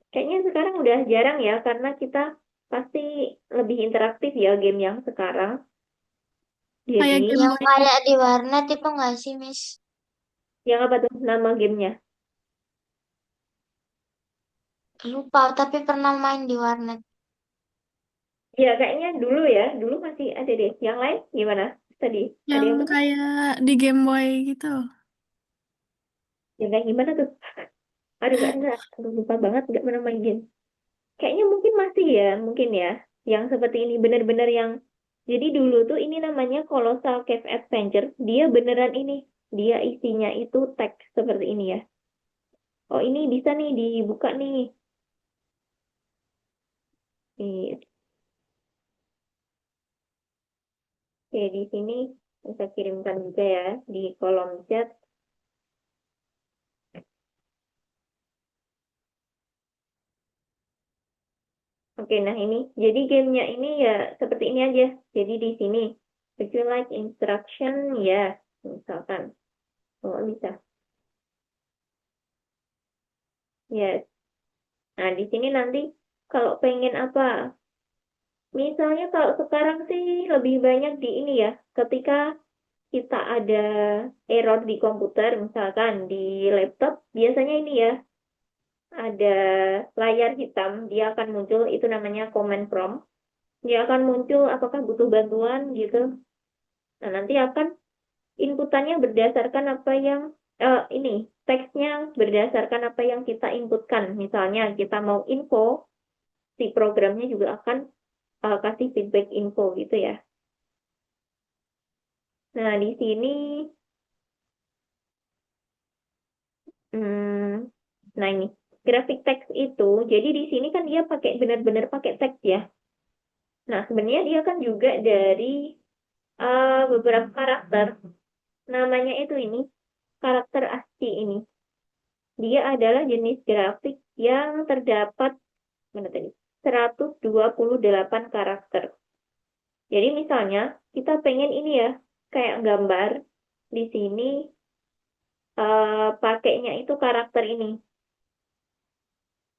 Kayaknya sekarang udah jarang ya, karena kita pasti lebih interaktif ya game yang sekarang. Kayak Jadi, Game Yang Boy. kayak di warnet itu nggak sih, Miss? yang apa tuh nama gamenya? Lupa, tapi pernah main di warnet. Ya, kayaknya dulu ya, dulu masih ada deh. Yang lain gimana? Tadi ada Yang yang pernah? kayak di Game Boy gitu. Yang kayak gimana tuh? Aduh, enggak. Aduh, lupa banget nggak pernah main game. Kayaknya mungkin masih ya, mungkin ya. Yang seperti ini benar-benar yang jadi dulu tuh ini namanya Colossal Cave Adventure. Dia beneran ini. Dia isinya itu teks seperti ini ya. Oh, ini bisa nih dibuka nih. Nih. Oke, di sini bisa kirimkan juga ya di kolom chat. Oke, nah ini. Jadi gamenya ini ya seperti ini aja. Jadi di sini. Would you like instruction? Ya, misalkan. Oh, bisa. Yes. Nah, di sini nanti kalau pengen apa? Misalnya kalau sekarang sih lebih banyak di ini ya. Ketika kita ada error di komputer, misalkan di laptop, biasanya ini ya. Ada layar hitam, dia akan muncul, itu namanya command prompt. Dia akan muncul apakah butuh bantuan gitu. Nah, nanti akan inputannya berdasarkan apa yang ini teksnya berdasarkan apa yang kita inputkan. Misalnya kita mau info, si programnya juga akan kasih feedback info gitu ya. Nah, di sini hmm, nah ini grafik teks itu, jadi di sini kan dia pakai benar-benar pakai teks ya. Nah, sebenarnya dia kan juga dari beberapa karakter. Namanya itu ini karakter ASCII ini. Dia adalah jenis grafik yang terdapat mana tadi? 128 karakter. Jadi misalnya kita pengen ini ya, kayak gambar di sini pakainya itu karakter ini.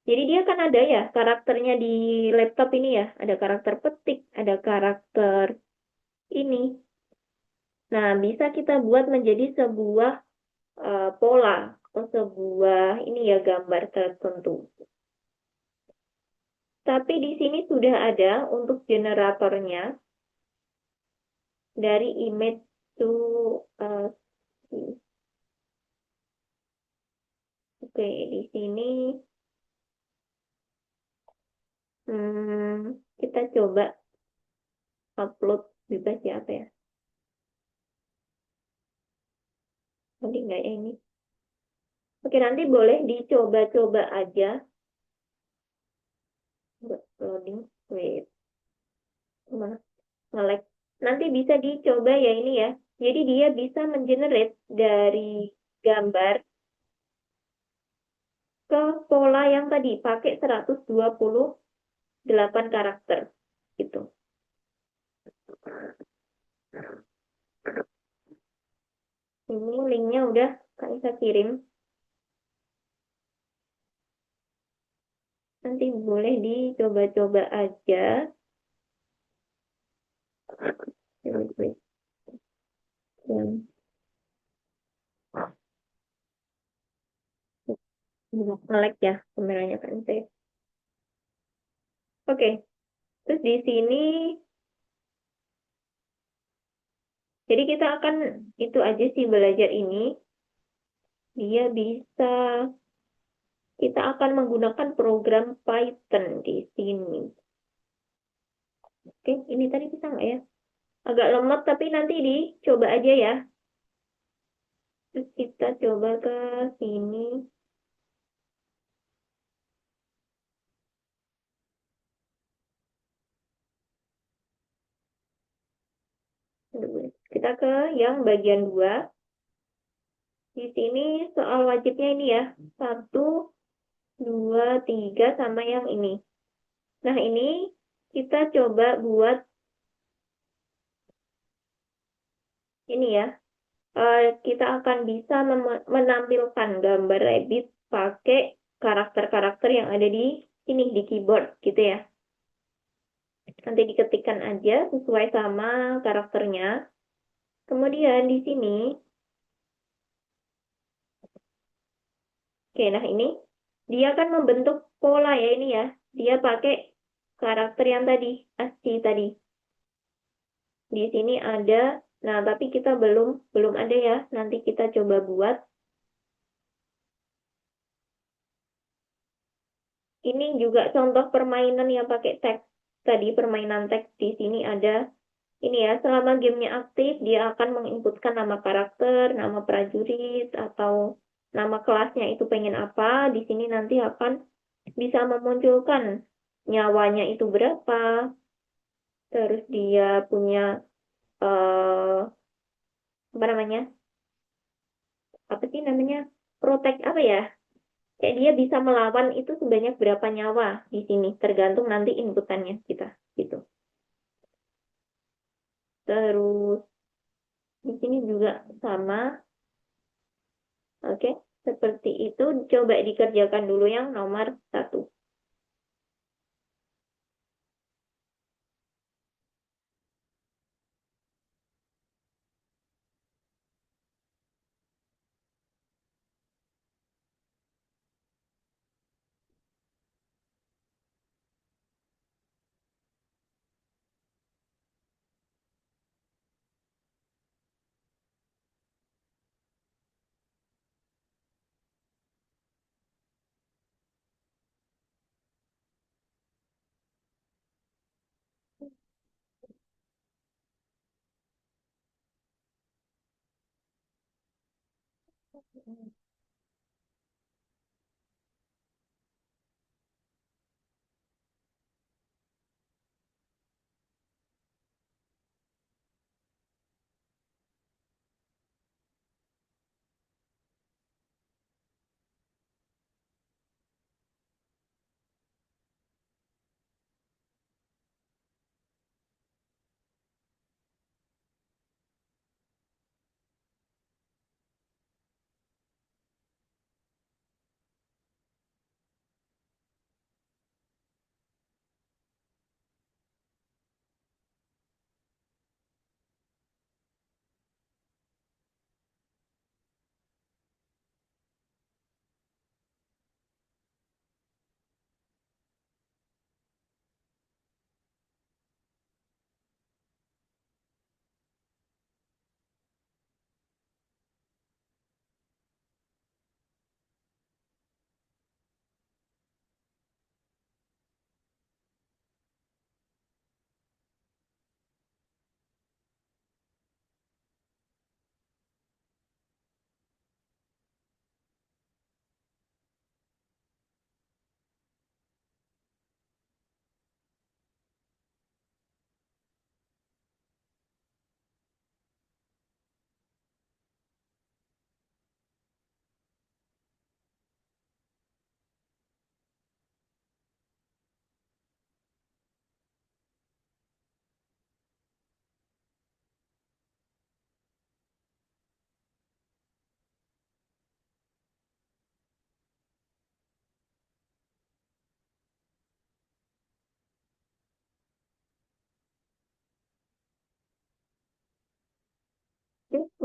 Jadi dia kan ada ya karakternya di laptop ini ya, ada karakter petik, ada karakter ini. Nah, bisa kita buat menjadi sebuah pola atau sebuah ini ya gambar tertentu. Tapi di sini sudah ada untuk generatornya dari image to Oke, di sini kita coba upload bebas ya apa ya? Nanti nggak ya ini? Oke, nanti boleh dicoba-coba aja. Loading, wait, mana? Nge-lag. Nanti bisa dicoba ya ini ya. Jadi dia bisa mengenerate dari gambar ke pola yang tadi pakai 128 karakter gitu. Ini linknya udah kan saya kirim. Nanti boleh dicoba-coba aja. Wait, wait. Yang nge-lag ya kameranya kan saya. Oke, terus di sini jadi kita akan itu aja sih belajar ini. Dia bisa kita akan menggunakan program Python di sini. Oke, ini tadi bisa nggak ya? Agak lemot tapi nanti dicoba aja ya. Terus kita coba ke sini. Kita ke yang bagian 2. Di sini soal wajibnya ini ya. 1, 2, 3 sama yang ini. Nah, ini kita coba buat ini ya. Kita akan bisa menampilkan gambar rabbit pakai karakter-karakter yang ada di sini di keyboard gitu ya. Nanti diketikkan aja sesuai sama karakternya. Kemudian di sini, oke, nah ini dia akan membentuk pola ya ini ya. Dia pakai karakter yang tadi, ASCII tadi. Di sini ada, nah tapi kita belum ada ya. Nanti kita coba buat. Ini juga contoh permainan yang pakai teks. Tadi permainan teks di sini ada ini ya, selama gamenya aktif, dia akan menginputkan nama karakter, nama prajurit, atau nama kelasnya itu pengen apa. Di sini nanti akan bisa memunculkan nyawanya itu berapa, terus dia punya eh apa namanya? Apa sih namanya? Protek apa ya? Kayak dia bisa melawan itu sebanyak berapa nyawa di sini, tergantung nanti inputannya kita gitu. Terus di sini juga sama. Oke, seperti itu. Coba dikerjakan dulu yang nomor 1.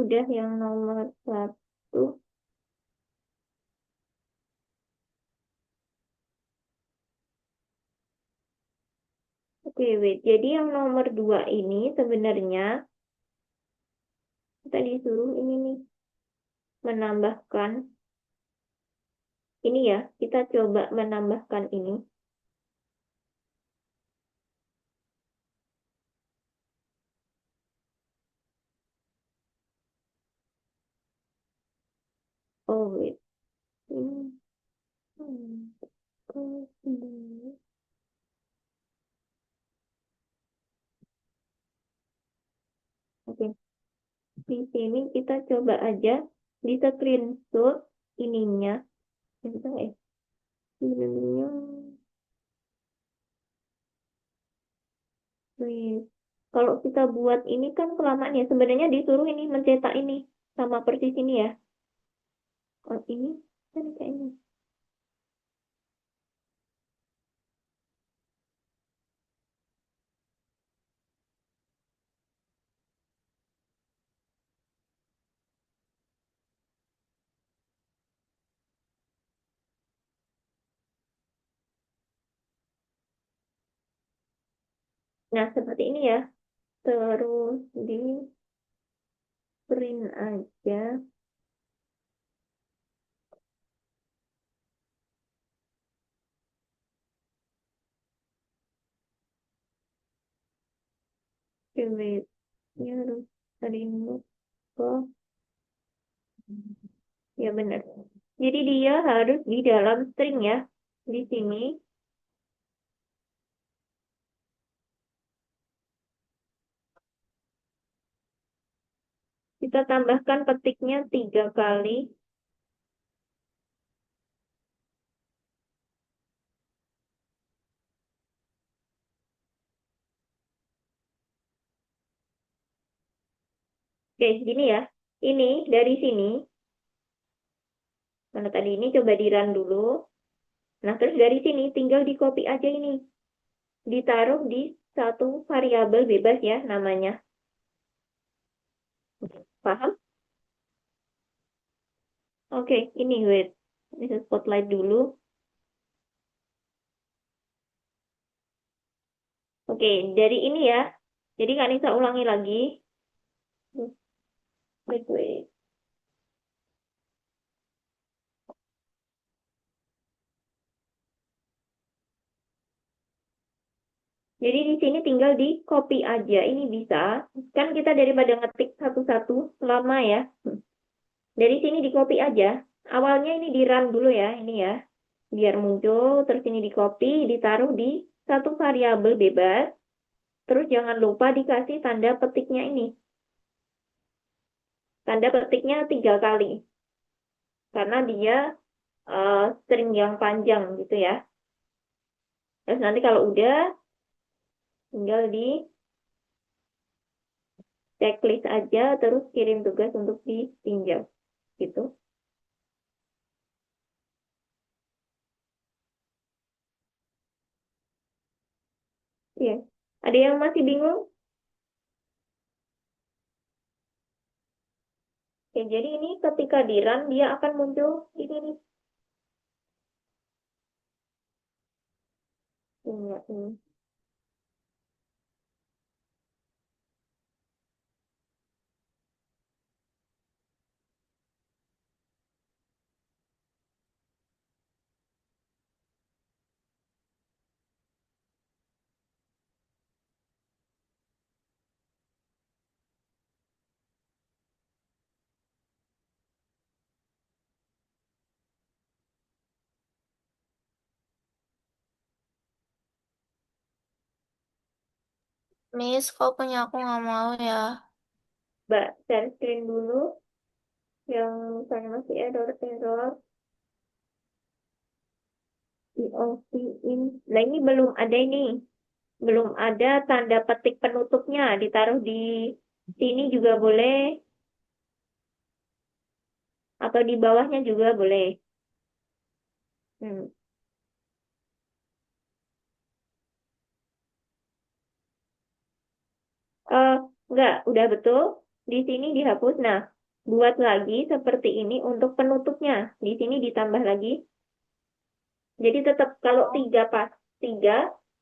udah yang nomor 1. Oke, wait. Jadi yang nomor 2 ini sebenarnya kita disuruh ini nih, menambahkan ini ya. Kita coba menambahkan ini. Oh, wait. Hmm. Hmm. Hmm. Oke, di sini kita coba aja di screenshot ininya. Bisa nggak ya? Ininya. Wait. Kalau kita buat ini kan kelamaan ya. Sebenarnya disuruh ini mencetak ini sama persis ini ya. Oh, ini kan kayaknya. Nah, seperti ini ya. Terus di print aja. Create-nya harus remove ke. Ya benar. Jadi dia harus di dalam string ya. Di sini kita tambahkan petiknya 3 kali. Oke, gini ya. Ini dari sini. Mana tadi ini coba di run dulu. Nah, terus dari sini tinggal di copy aja ini. Ditaruh di satu variabel bebas ya namanya. Paham? Oke, ini wait. Ini spotlight dulu. Oke, dari ini ya. Jadi Kak Nisa ulangi lagi. Wait. Jadi di sini tinggal di copy aja. Ini bisa. Kan kita daripada ngetik satu-satu lama ya. Dari sini di copy aja. Awalnya ini di run dulu ya. Ini ya. Biar muncul. Terus ini di copy. Ditaruh di satu variabel bebas. Terus jangan lupa dikasih tanda petiknya ini. Tanda petiknya 3 kali. Karena dia string yang panjang gitu ya. Terus nanti kalau udah tinggal di checklist aja terus kirim tugas untuk ditinjau gitu. Iya. Ada yang masih bingung? Ya, jadi ini ketika di run dia akan muncul ini nih. Ini. Miss, kok punya aku nggak mau ya? Mbak, share screen dulu yang misalnya masih error EOP in. Nah, ini belum ada ini. Belum ada tanda petik penutupnya. Ditaruh di sini juga boleh. Atau di bawahnya juga boleh. Hmm. Enggak, udah betul. Di sini dihapus. Nah, buat lagi seperti ini untuk penutupnya. Di sini ditambah lagi. Jadi tetap kalau tiga,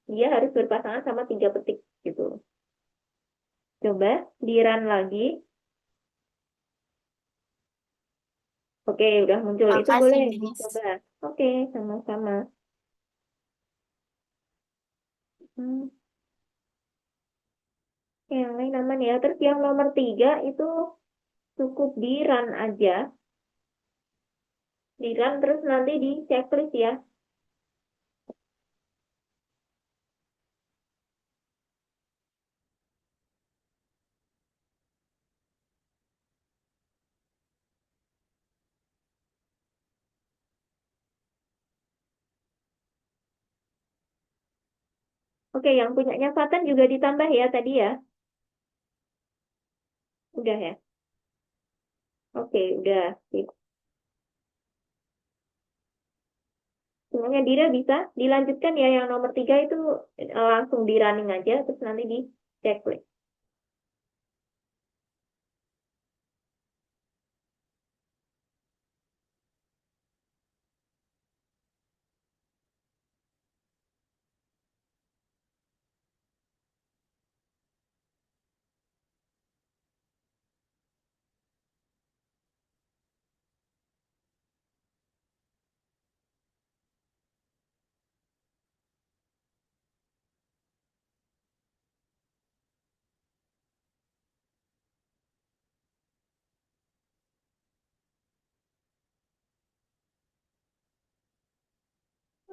dia harus berpasangan sama 3 petik gitu. Coba di run lagi. Oke, udah muncul. Itu Makasih, boleh Denis. dicoba. Oke, sama-sama. Hmm. Yang lain aman ya. Terus yang nomor 3 itu cukup di run aja. Di run terus nanti di checklist ya. Oke, yang punyanya Fatan juga ditambah ya tadi ya. Udah ya. Oke, udah. Sip. Semuanya Dira bisa dilanjutkan ya. Yang nomor 3 itu langsung di running aja. Terus nanti di checklist.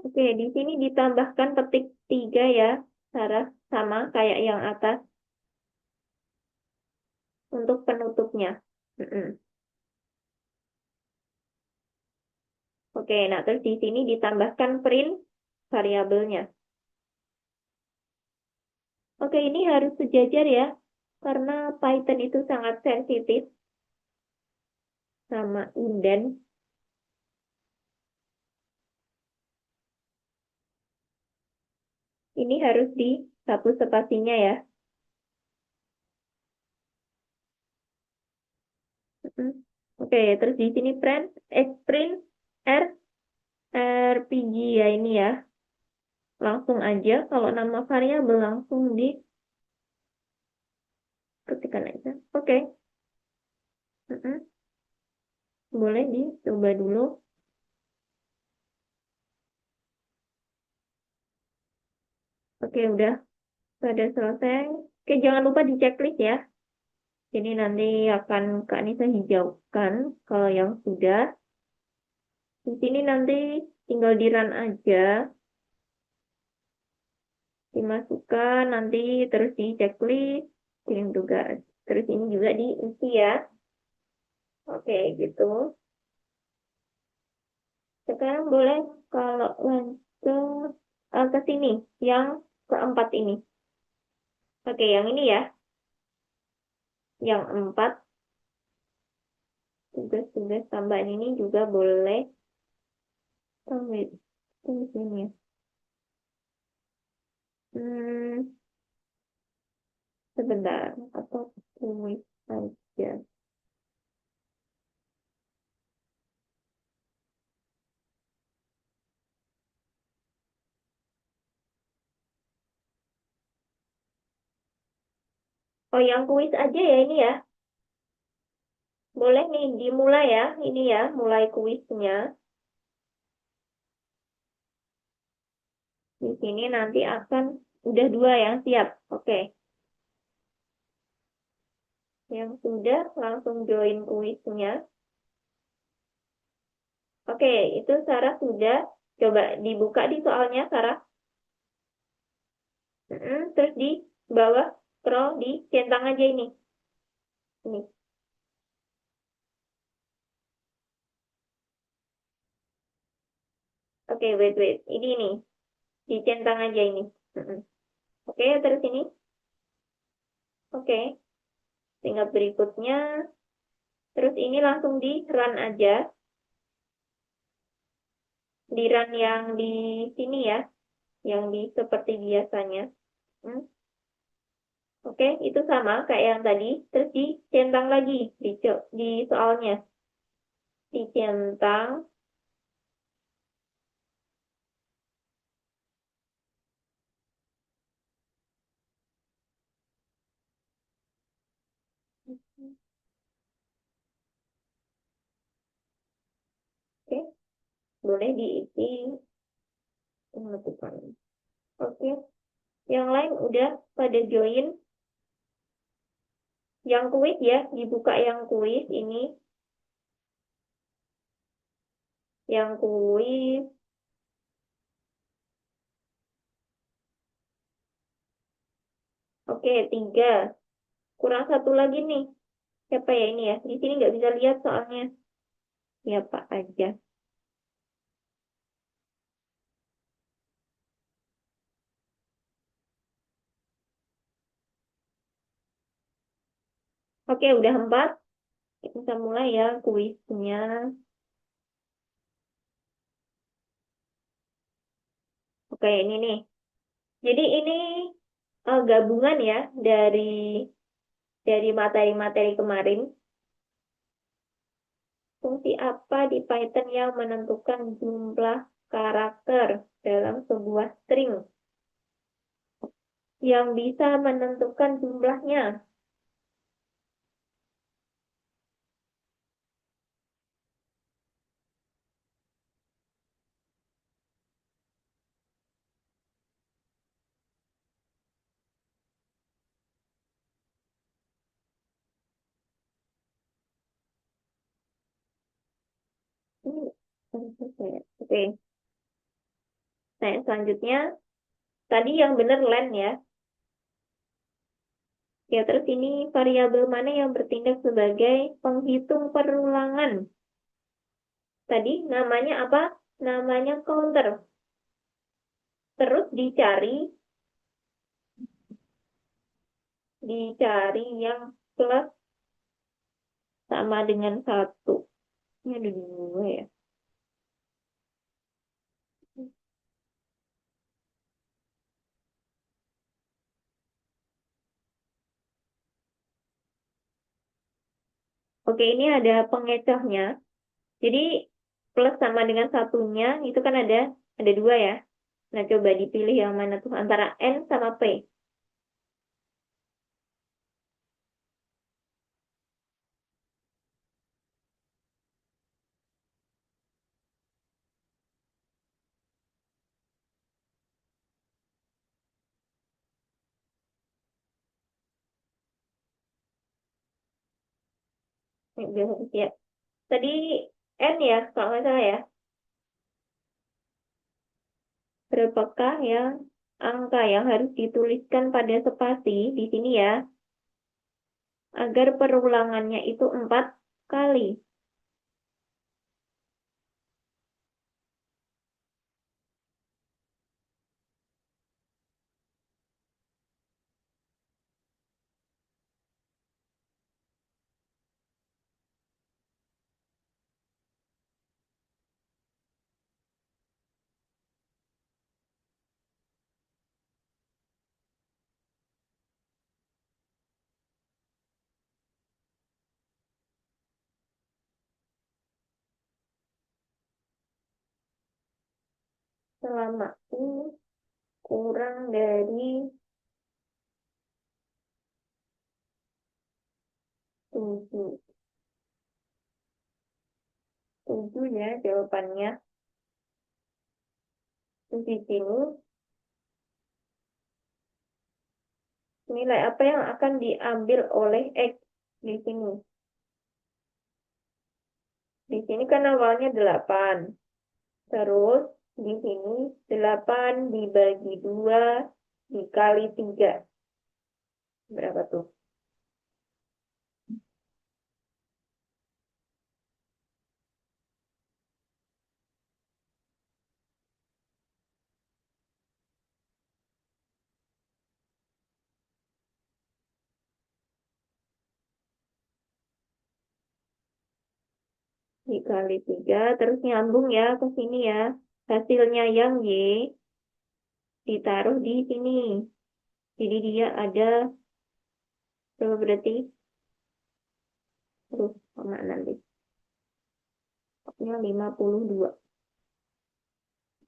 Oke, di sini ditambahkan petik 3 ya, Sarah. Sama kayak yang atas untuk penutupnya. Mm-mm. Oke, nah terus di sini ditambahkan print variabelnya. Oke, ini harus sejajar ya, karena Python itu sangat sensitif sama indent. Ini harus dihapus spasinya ya. Mm-mm. Oke, terus di sini print R RPG ya ini ya. Langsung aja kalau nama variabel langsung diketikkan aja. Oke. Mm-mm. Boleh dicoba dulu. Oke, udah pada selesai. Oke, jangan lupa di checklist ya. Jadi nanti akan Kak Nisa hijaukan kalau yang sudah. Di sini nanti tinggal di run aja. Dimasukkan nanti terus di checklist. Kirim tugas. Terus ini juga diisi ya. Oke, gitu. Sekarang boleh kalau lanjut ke sini. Yang keempat ini. Oke, yang ini ya. Yang 4. Tugas-tugas tambahan ini juga boleh. Oh, wait. Tunggu sini ya. Hmm, sebentar. Atau tulis aja. Oh, yang kuis aja ya ini ya. Boleh nih dimulai ya. Ini ya, mulai kuisnya. Di sini nanti akan udah 2 yang siap. Oke. Yang sudah langsung join kuisnya. Oke, itu Sarah sudah. Coba dibuka di soalnya, Sarah. Terus di bawah scroll di centang aja ini. Ini. Oke, wait. Ini nih. Dicentang aja ini. Oke, terus ini. Oke. Tinggal berikutnya. Terus ini langsung di run aja. Di run yang di sini ya. Yang di seperti biasanya. Oke, itu sama kayak yang tadi. Terus di Centang lagi di soalnya. Dicentang. Oke, boleh diisi penutupan. Oke, yang lain udah pada join. Yang kuis ya, dibuka yang kuis ini. Yang kuis. Oke, 3. Kurang satu lagi nih. Siapa ya ini ya? Di sini nggak bisa lihat soalnya. Siapa aja. Oke, udah 4. Kita mulai ya kuisnya. Oke, ini nih. Jadi ini gabungan ya dari materi-materi kemarin. Fungsi apa di Python yang menentukan jumlah karakter dalam sebuah string? Yang bisa menentukan jumlahnya. Ini Oke. Nah, selanjutnya tadi yang benar len ya. Ya, terus ini variabel mana yang bertindak sebagai penghitung perulangan? Tadi namanya apa? Namanya counter. Terus dicari yang plus sama dengan 1. Ini ada 2 ya. Oke, ini ada pengecohnya. Jadi plus sama dengan satunya itu kan ada 2 ya. Nah, coba dipilih yang mana tuh antara N sama P. Ini udah ya. Tadi N ya, kalau nggak salah ya. Berapakah yang angka yang harus dituliskan pada spasi di sini ya, agar perulangannya itu 4 kali. Selama U kurang dari 7. 7 ya jawabannya. Terus di sini nilai apa yang akan diambil oleh X di sini. Di sini kan awalnya 8. Terus di sini 8 dibagi 2 dikali 3. Berapa tuh? Dikali 3, terus nyambung ya ke sini ya. Hasilnya yang Y ditaruh di sini. Jadi dia ada berapa berarti? Hasilnya 52.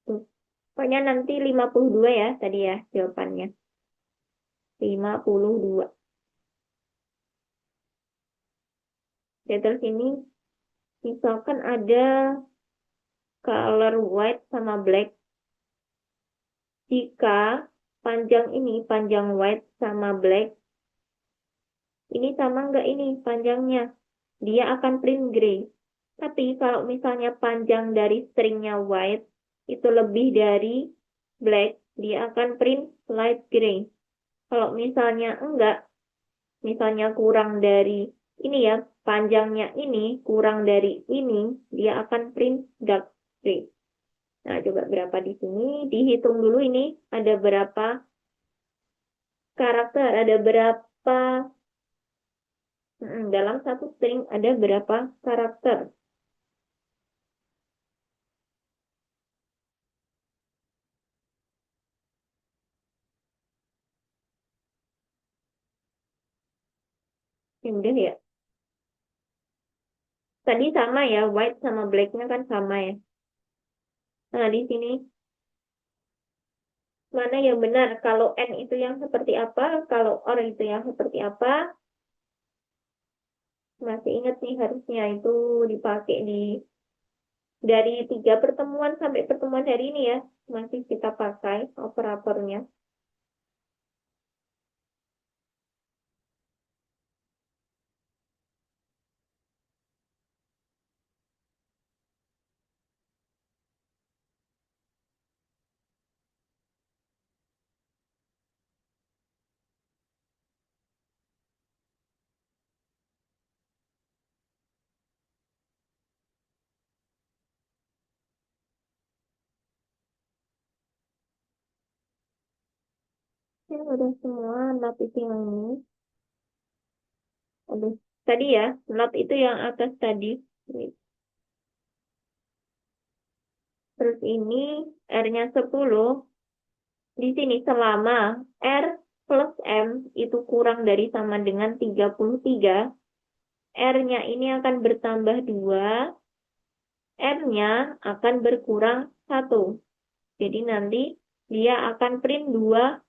Tuh. Pokoknya nanti 52 ya tadi ya jawabannya. 52. Ya, terus ini misalkan ada color white sama black. Jika panjang white sama black, ini sama nggak ini panjangnya? Dia akan print gray. Tapi kalau misalnya panjang dari stringnya white itu lebih dari black, dia akan print light gray. Kalau misalnya enggak, misalnya kurang dari ini ya, panjangnya ini kurang dari ini, dia akan print dark gray. Nah, coba berapa di sini? Dihitung dulu ini ada berapa karakter, ada berapa dalam satu string ada berapa karakter. Ya udah ya. Tadi sama ya, white sama black-nya kan sama ya. Nah, di sini mana yang benar? Kalau N itu yang seperti apa? Kalau OR itu yang seperti apa? Masih ingat nih harusnya itu dipakai dari 3 pertemuan sampai pertemuan hari ini ya. Masih kita pakai operatornya. Ya, udah semua not itu yang ini. Udah. Tadi ya, not itu yang atas tadi. Terus ini R-nya 10. Di sini selama R plus M itu kurang dari sama dengan 33, R-nya ini akan bertambah 2, R-nya akan berkurang 1. Jadi nanti dia akan print dua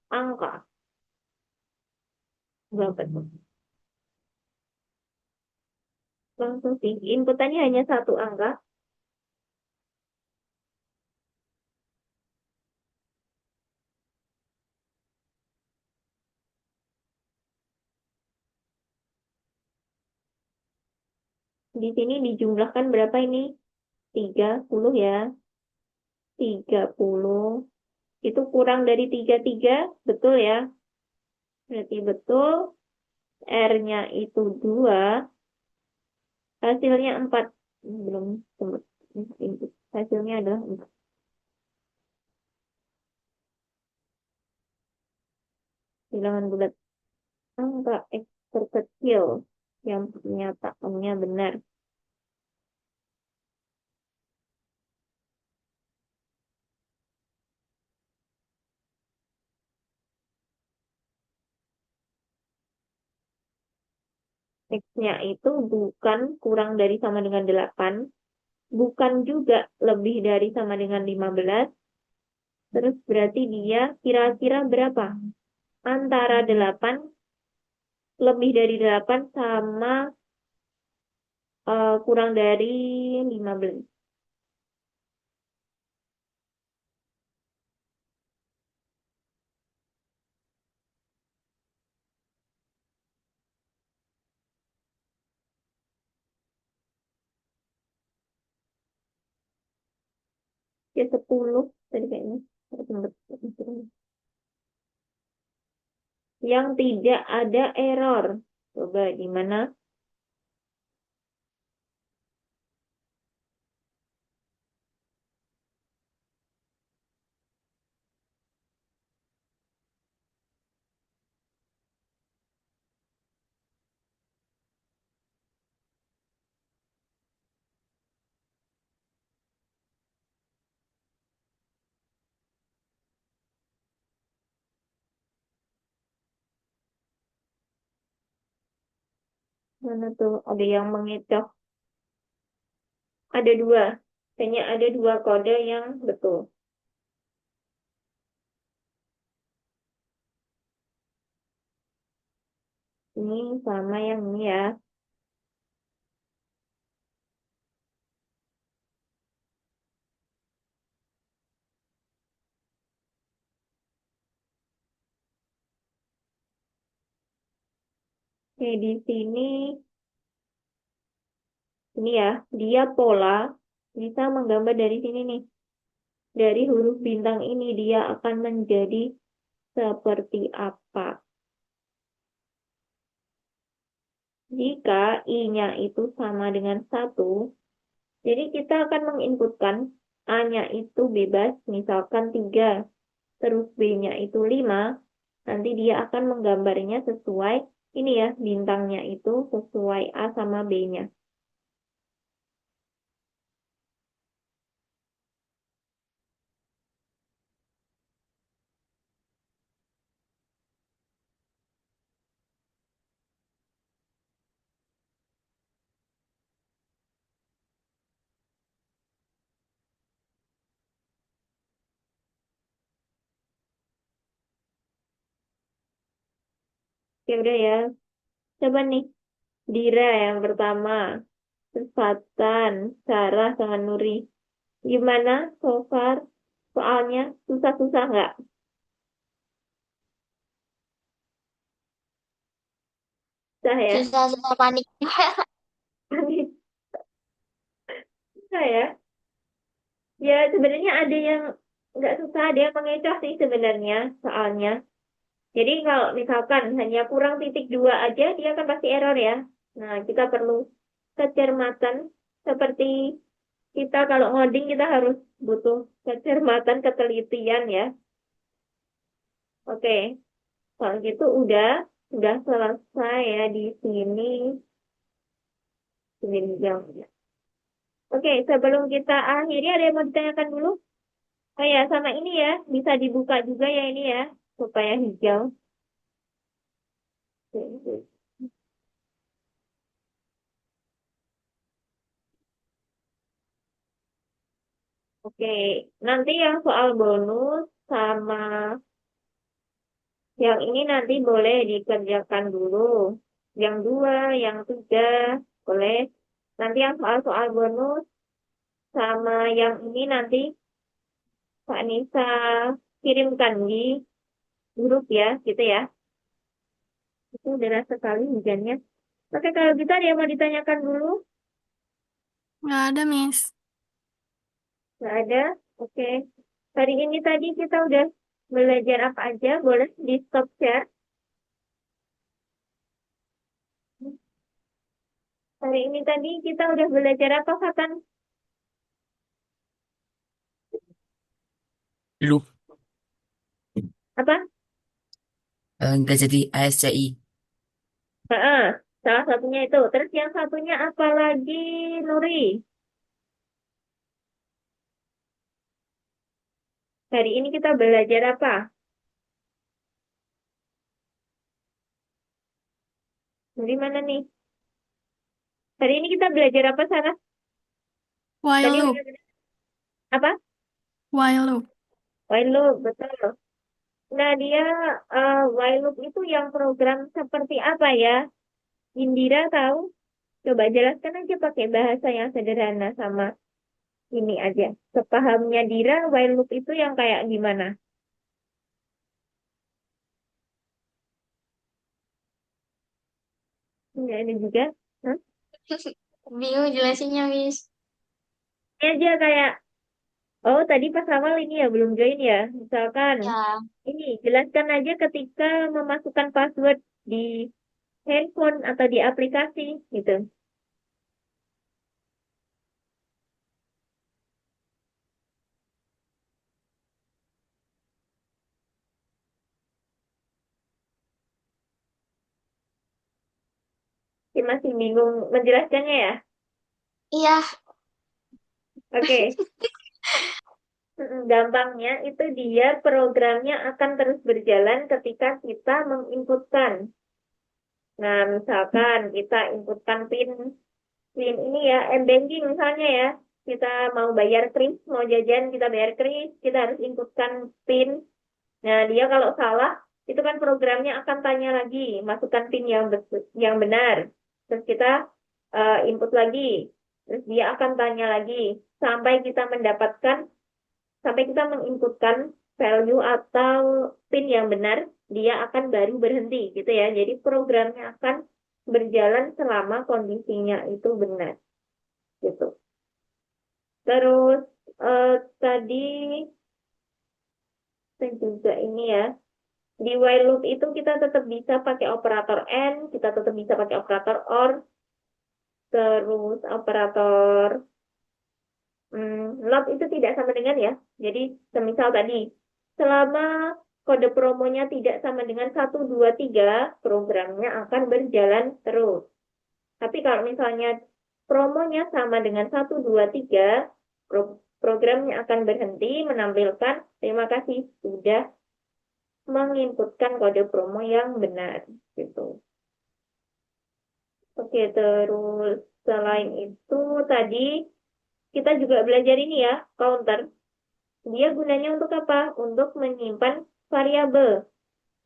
angka. Berapa tuh? Langsung sih, inputannya hanya satu angka. Di sini dijumlahkan berapa ini? 30 ya. 30. Itu kurang dari 33, betul ya? Berarti betul. R-nya itu 2, hasilnya 4. Belum sempat input. Hasilnya adalah 4. Bilangan bulat angka X terkecil yang penyataannya benar. X-nya itu bukan kurang dari sama dengan 8, bukan juga lebih dari sama dengan 15. Terus berarti dia kira-kira berapa? Antara 8, lebih dari 8 sama kurang dari 15. Ya 10 tadi kayaknya. Yang tidak ada error. Coba gimana? Mana tuh? Ada yang mengecoh. Ada dua. Hanya ada dua kode yang betul. Ini sama yang ini ya. Oke, di sini ini ya, dia pola bisa menggambar dari sini nih. Dari huruf bintang ini dia akan menjadi seperti apa? Jika I-nya itu sama dengan 1, jadi kita akan menginputkan A-nya itu bebas, misalkan 3, terus B-nya itu 5, nanti dia akan menggambarnya sesuai, ini ya, bintangnya itu sesuai A sama B-nya. Oke, udah ya. Coba nih, Dira yang pertama. Terus Fatan, Sarah, sama Nuri. Gimana so far? Soalnya susah-susah nggak? Susah ya? Susah-susah panik. Susah ya? Ya, sebenarnya ada yang nggak susah, ada yang mengecoh sih sebenarnya soalnya. Jadi kalau misalkan hanya kurang titik dua aja, dia akan pasti error ya. Nah, kita perlu kecermatan seperti kita kalau ngoding kita harus butuh kecermatan, ketelitian ya. Oke, kalau gitu udah selesai ya di sini. Sini jam. Oke, sebelum kita akhiri ada yang mau ditanyakan dulu? Oh ya, sama ini ya, bisa dibuka juga ya ini ya, supaya hijau. Oke, nanti yang soal bonus sama yang ini nanti boleh dikerjakan dulu. Yang dua, yang tiga, boleh. Nanti yang soal-soal bonus sama yang ini nanti Kak Nisa kirimkan di grup ya, gitu ya. Itu deras sekali hujannya. Oke, kalau gitu ada yang mau ditanyakan dulu? Nggak ada, Miss. Nggak ada? Oke. Hari ini tadi kita udah belajar apa aja? Boleh di stop share? Hari ini tadi kita udah belajar apa, Fatan? Lu Apa? nggak jadi ASCI. Heeh, salah satunya itu. Terus yang satunya apa lagi, Nuri? Hari ini kita belajar apa? Nuri mana nih? Hari ini kita belajar apa, Sarah? While Tadi loop. udah apa? While loop. While loop, betul. Nah, dia while loop itu yang program seperti apa ya? Indira tahu? Coba jelaskan aja pakai bahasa yang sederhana sama ini aja. Sepahamnya Dira, while loop itu yang kayak gimana? Nggak ada juga. Hah? Bingung jelasinnya, Miss. Ini aja kayak, oh tadi pas awal ini ya belum join ya. Misalkan, Ya, ini jelaskan aja ketika memasukkan password di handphone atau di aplikasi gitu. Saya masih bingung menjelaskannya ya. iya. Oke. Gampangnya itu dia programnya akan terus berjalan ketika kita menginputkan. Nah, misalkan kita inputkan PIN PIN ini ya, m-banking misalnya ya. Kita mau bayar kris, mau jajan kita bayar kris, kita harus inputkan PIN. Nah, dia kalau salah, itu kan programnya akan tanya lagi, masukkan PIN yang benar. Terus kita input lagi. Terus dia akan tanya lagi sampai kita mendapatkan, sampai kita menginputkan value atau PIN yang benar, dia akan baru berhenti gitu ya. Jadi programnya akan berjalan selama kondisinya itu benar gitu. Terus tadi saya juga ini ya. Di while loop itu kita tetap bisa pakai operator AND, kita tetap bisa pakai operator OR, terus operator loop itu tidak sama dengan ya. Jadi semisal tadi, selama kode promonya tidak sama dengan 1, 2, 3, programnya akan berjalan terus. Tapi kalau misalnya promonya sama dengan 1, 2, 3, programnya akan berhenti menampilkan terima kasih sudah menginputkan kode promo yang benar gitu. Oke, terus selain itu tadi kita juga belajar ini ya, counter. Dia gunanya untuk apa? Untuk menyimpan variabel.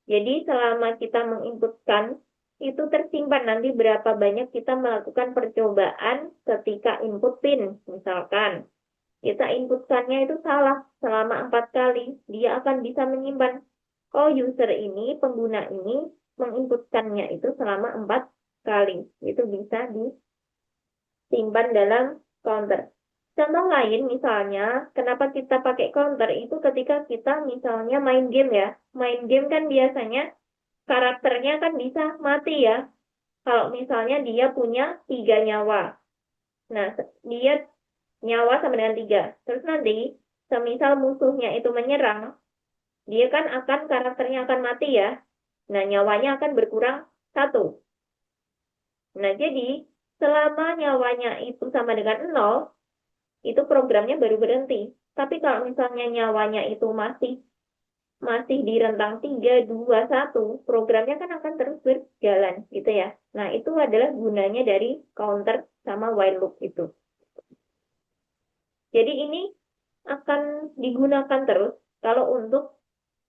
Jadi selama kita menginputkan itu tersimpan nanti berapa banyak kita melakukan percobaan ketika input PIN. Misalkan kita inputkannya itu salah selama 4 kali, dia akan bisa menyimpan. Oh, user ini, pengguna ini menginputkannya itu selama 4 kali. Itu bisa disimpan dalam counter. Contoh lain misalnya, kenapa kita pakai counter itu ketika kita misalnya main game ya. Main game kan biasanya karakternya kan bisa mati ya. Kalau misalnya dia punya 3 nyawa. Nah, dia nyawa sama dengan 3. Terus nanti, semisal musuhnya itu menyerang, dia kan karakternya akan mati ya. Nah, nyawanya akan berkurang 1. Nah, jadi selama nyawanya itu sama dengan 0, itu programnya baru berhenti. Tapi kalau misalnya nyawanya itu masih di rentang 3, 2, 1, programnya kan akan terus berjalan gitu ya. Nah, itu adalah gunanya dari counter sama while loop itu. Jadi ini akan digunakan terus kalau untuk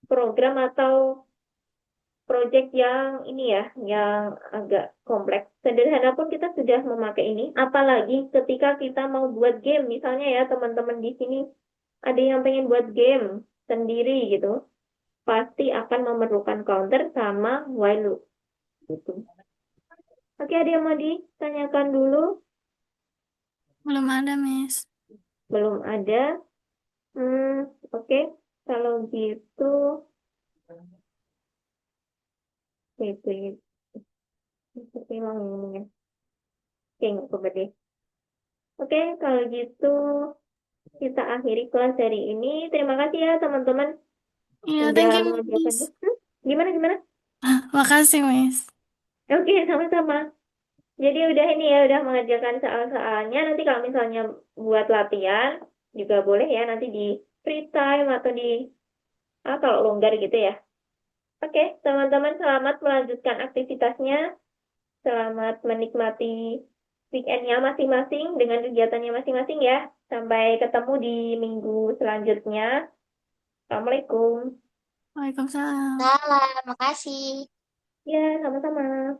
program atau project yang ini ya, yang agak kompleks. Sederhana pun kita sudah memakai ini, apalagi ketika kita mau buat game. Misalnya ya, teman-teman di sini ada yang pengen buat game sendiri gitu, pasti akan memerlukan counter sama while loop gitu. Oke, ada yang mau ditanyakan dulu? Belum ada, Miss. Belum ada. Oke. Kalau gitu, itu seperti mau ngomongnya. Oke, nggak apa-apa deh. Oke, kalau gitu kita akhiri kelas hari ini. Terima kasih ya teman-teman Iya, udah thank you, mengerjakan. Miss. Gimana? Makasih, Miss. Oke, sama-sama. Jadi udah ini ya, udah mengerjakan soal-soalnya. Nanti kalau misalnya buat latihan juga boleh ya, nanti di free time atau di kalau longgar gitu ya. Oke, teman-teman selamat melanjutkan aktivitasnya. Selamat menikmati weekendnya masing-masing dengan kegiatannya masing-masing ya. Sampai ketemu di minggu selanjutnya. Assalamualaikum. Waalaikumsalam. Salam, makasih. Ya, sama-sama.